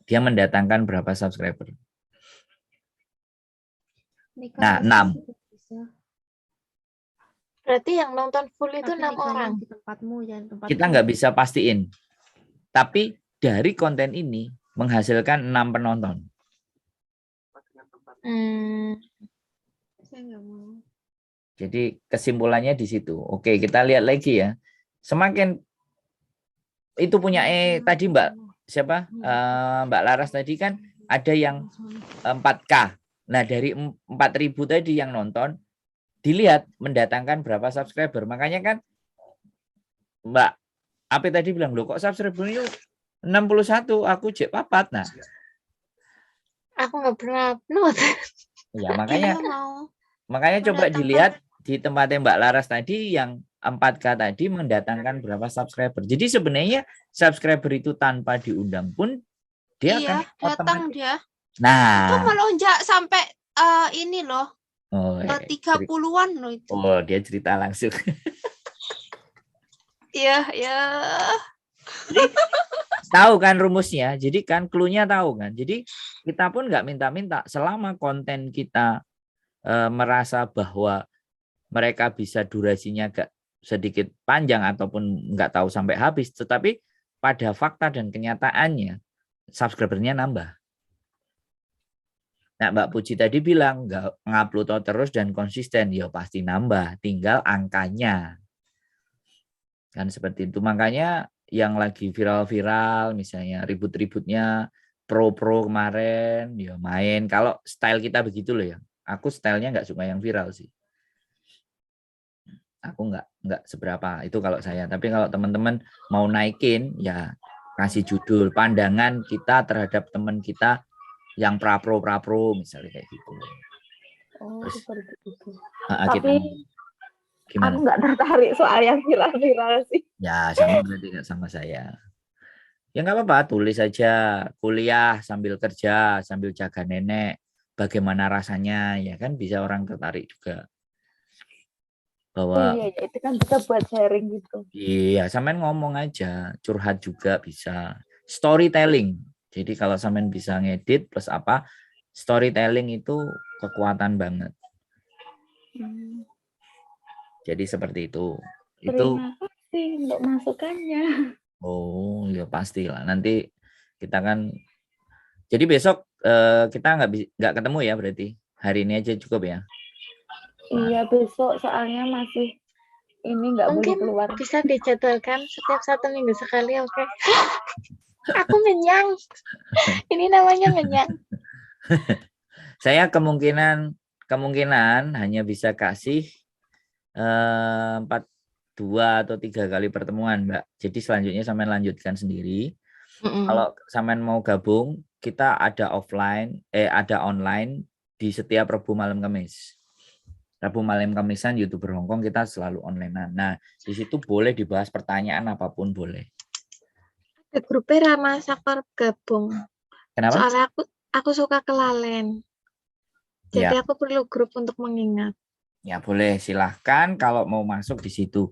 Dia mendatangkan berapa subscriber. Nah 6. Berarti yang nonton full itu 6 orang. Kita nggak bisa pastiin. Tapi dari konten ini menghasilkan 6 penonton. Jadi kesimpulannya di situ. Oke, kita lihat lagi ya. Semakin itu punya tadi Mbak siapa? Mbak Laras tadi kan ada yang 4K. Nah, dari 4.000 tadi yang nonton dilihat mendatangkan berapa subscriber. Makanya kan Mbak Ape tadi bilang, loh kok subscribernya 61, aku cek 4. Nah, aku nggak pernah upload. Ya makanya coba dilihat di tempatnya Mbak Laras tadi yang 4K tadi mendatangkan berapa subscriber. Jadi sebenarnya subscriber itu tanpa diundang pun dia akan datang dia. Nah, itu melonjak sampai ini loh. 30-an loh itu. Oh, dia cerita langsung. Iya. Tahu kan rumusnya, jadi kan clue-nya tahu kan. Jadi kita pun nggak minta-minta selama konten kita merasa bahwa mereka bisa durasinya agak sedikit panjang ataupun nggak tahu sampai habis, tetapi pada fakta dan kenyataannya subscribernya nambah. Nah, Mbak Puji tadi bilang nggak ngupload terus dan konsisten, ya pasti nambah, tinggal angkanya. Kan seperti itu. Makanya yang lagi viral-viral misalnya ribut-ributnya pro kemarin ya main. Kalau style kita begitu loh ya. Aku stylenya nggak suka yang viral sih. Aku nggak seberapa itu kalau saya. Tapi kalau teman-teman mau naikin ya kasih judul pandangan kita terhadap teman kita yang pra-pro misalnya kayak gitu. Oh, seperti itu. Tapi gimana? Aku nggak tertarik soal yang viral-viral sih. Ya, sama berarti nggak sama saya. Ya nggak apa-apa, tulis saja kuliah sambil kerja, sambil jaga nenek. Bagaimana rasanya, ya kan bisa orang tertarik juga. Bahwa iya, itu kan bisa buat sharing gitu. Iya, sampean ngomong aja, curhat juga bisa. Storytelling. Jadi kalau sampean bisa ngedit plus apa, storytelling itu kekuatan banget. Jadi seperti itu. Terima kasih untuk masukannya. Oh, ya pastilah. Nanti kita kan. Jadi besok kita nggak ketemu ya berarti. Hari ini aja cukup ya. Iya, besok soalnya masih ini nggak boleh keluar. Bisa dijadwalkan setiap 1 minggu sekali, oke? Aku menyang. Ini namanya menyang. Saya kemungkinan hanya bisa kasih 2 atau 3 kali pertemuan, Mbak. Jadi selanjutnya sampean lanjutkan sendiri. Kalau sampean mau gabung, kita ada online di setiap Rabu malam Kamis. Rabu malam Kamisan YouTuber Hongkong kita selalu online. Nah, di situ boleh dibahas pertanyaan apapun boleh. Ada grupnya Rama Sakor gabung. Kenapa? Soalnya aku suka kelalen. Jadi Ya. aku perlu grup untuk mengingat. Ya boleh, silahkan kalau mau masuk di situ.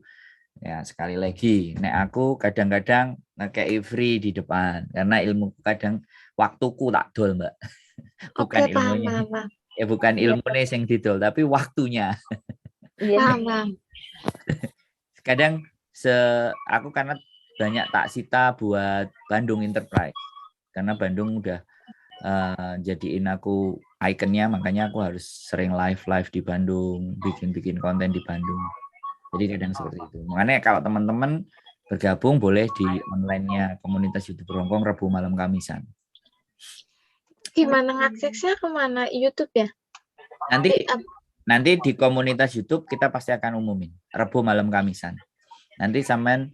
Ya sekali lagi, aku kadang-kadang ngekei free di depan karena ilmu kadang waktuku tak dol, Mbak. Bukan Oke, ilmunya. paham. Ya bukan ilmunya sing didol, tapi waktunya. Paham, paham. Kadang aku karena banyak tak sita buat Bandung Enterprise. Karena Bandung udah jadiin aku ikonnya, makanya aku harus sering live di Bandung, bikin konten di Bandung. Jadi kadang seperti itu. Makanya kalau teman-teman bergabung boleh di online-nya komunitas YouTube Hongkong Rabu malam Kamisan. Gimana ngaksesnya kemana? YouTube ya? Nanti di komunitas YouTube kita pasti akan umumin Rabu malam Kamisan. Nanti sampean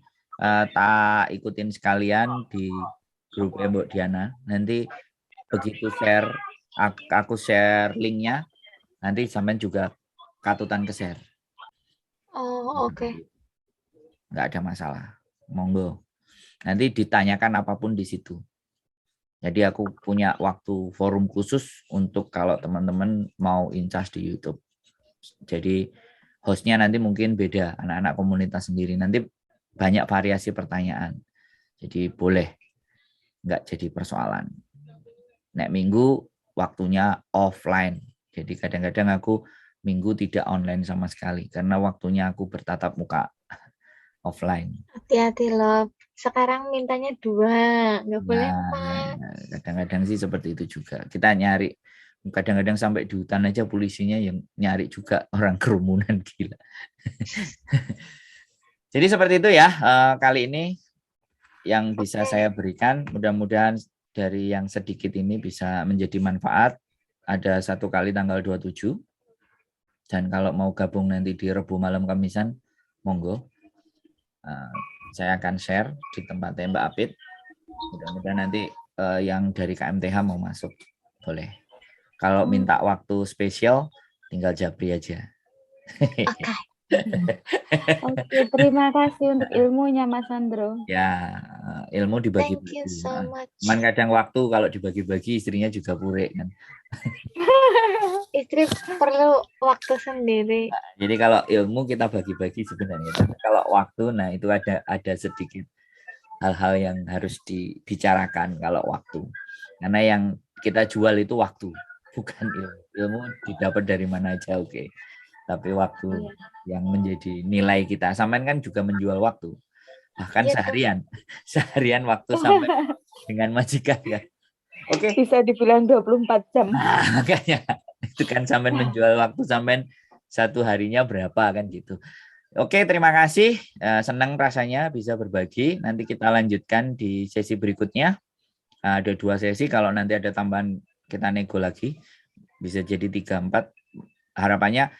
tak ikutin sekalian di grup Mbok Diana. Nanti begitu aku share linknya, nanti sampean juga katutan ke share. Oh, oke. Nggak ada masalah. Monggo. Nanti ditanyakan apapun di situ. Jadi aku punya waktu forum khusus untuk kalau teman-teman mau in-charge di YouTube. Jadi hostnya nanti mungkin beda, anak-anak komunitas sendiri. Nanti banyak variasi pertanyaan. Jadi boleh, nggak jadi persoalan. Nek minggu waktunya offline. Jadi kadang-kadang aku minggu tidak online sama sekali. Karena waktunya aku bertatap muka offline. Hati-hati loh. Sekarang mintanya 2, nggak boleh 4. Kadang-kadang sih seperti itu juga. Kita nyari, kadang-kadang sampai di hutan aja polisinya yang nyari juga orang kerumunan, gila. Jadi seperti itu ya, kali ini yang bisa saya berikan. Mudah-mudahan dari yang sedikit ini bisa menjadi manfaat. Ada 1 kali tanggal 27. Dan kalau mau gabung nanti di Rabu malam Kamisan, monggo. Saya akan share di tempatnya Mbak Apit. Mudah-mudahan nanti yang dari KMTH mau masuk, boleh. Kalau minta waktu spesial, tinggal japri aja. Oke, terima kasih untuk ilmunya Mas Sandro. Ya, ilmu dibagi-bagi. Thank you so much. Cuman kadang waktu kalau dibagi-bagi istrinya juga purek kan. Istri perlu waktu sendiri. Jadi kalau ilmu kita bagi-bagi sebenarnya. Tapi kalau waktu, nah itu ada sedikit hal-hal yang harus dibicarakan kalau waktu. Karena yang kita jual itu waktu, bukan ilmu. Ilmu didapat dari mana aja, oke. Tapi waktu yang menjadi nilai kita. Sampean kan juga menjual waktu. Bahkan seharian waktu sampai dengan majikan kan. Oke. Bisa dibilang 24 jam. Nah, makanya itu kan sampean menjual waktu sampean 1 harinya berapa kan gitu. Oke, terima kasih. Senang rasanya bisa berbagi. Nanti kita lanjutkan di sesi berikutnya. Ada 2 sesi. Kalau nanti ada tambahan kita nego lagi. Bisa jadi 3-4. Harapannya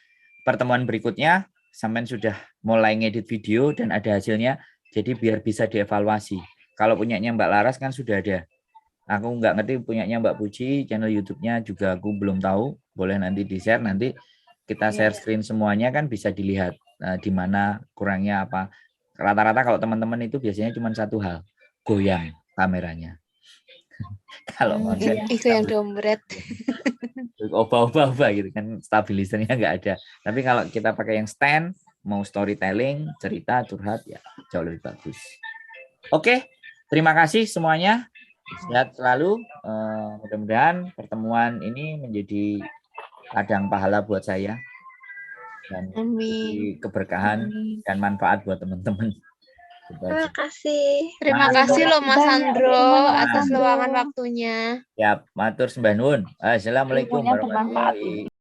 pertemuan berikutnya sampean sudah mulai ngedit video dan ada hasilnya. Jadi biar bisa dievaluasi. Kalau punyanya Mbak Laras kan sudah ada. Aku nggak ngerti punyanya Mbak Puji, channel YouTube-nya juga aku belum tahu. Boleh nanti di-share, nanti kita share screen semuanya kan bisa dilihat di mana kurangnya apa. Rata-rata kalau teman-teman itu biasanya cuma 1 hal, goyang kameranya. Kalau itu yang dompet. Ubah-ubah gitu kan, stabilisernya nggak ada. Tapi kalau kita pakai yang stand, mau storytelling, cerita, curhat, ya jauh lebih bagus. Oke, terima kasih semuanya. Sehat selalu. Mudah-mudahan pertemuan ini menjadi ladang pahala buat saya dan keberkahan dan manfaat buat teman-teman. Terima kasih. Terima kasih loh Mas Sandro atas luangan waktunya. Ya, matur sembah nuwun. Assalamualaikum warahmatullahi wabarakatuh.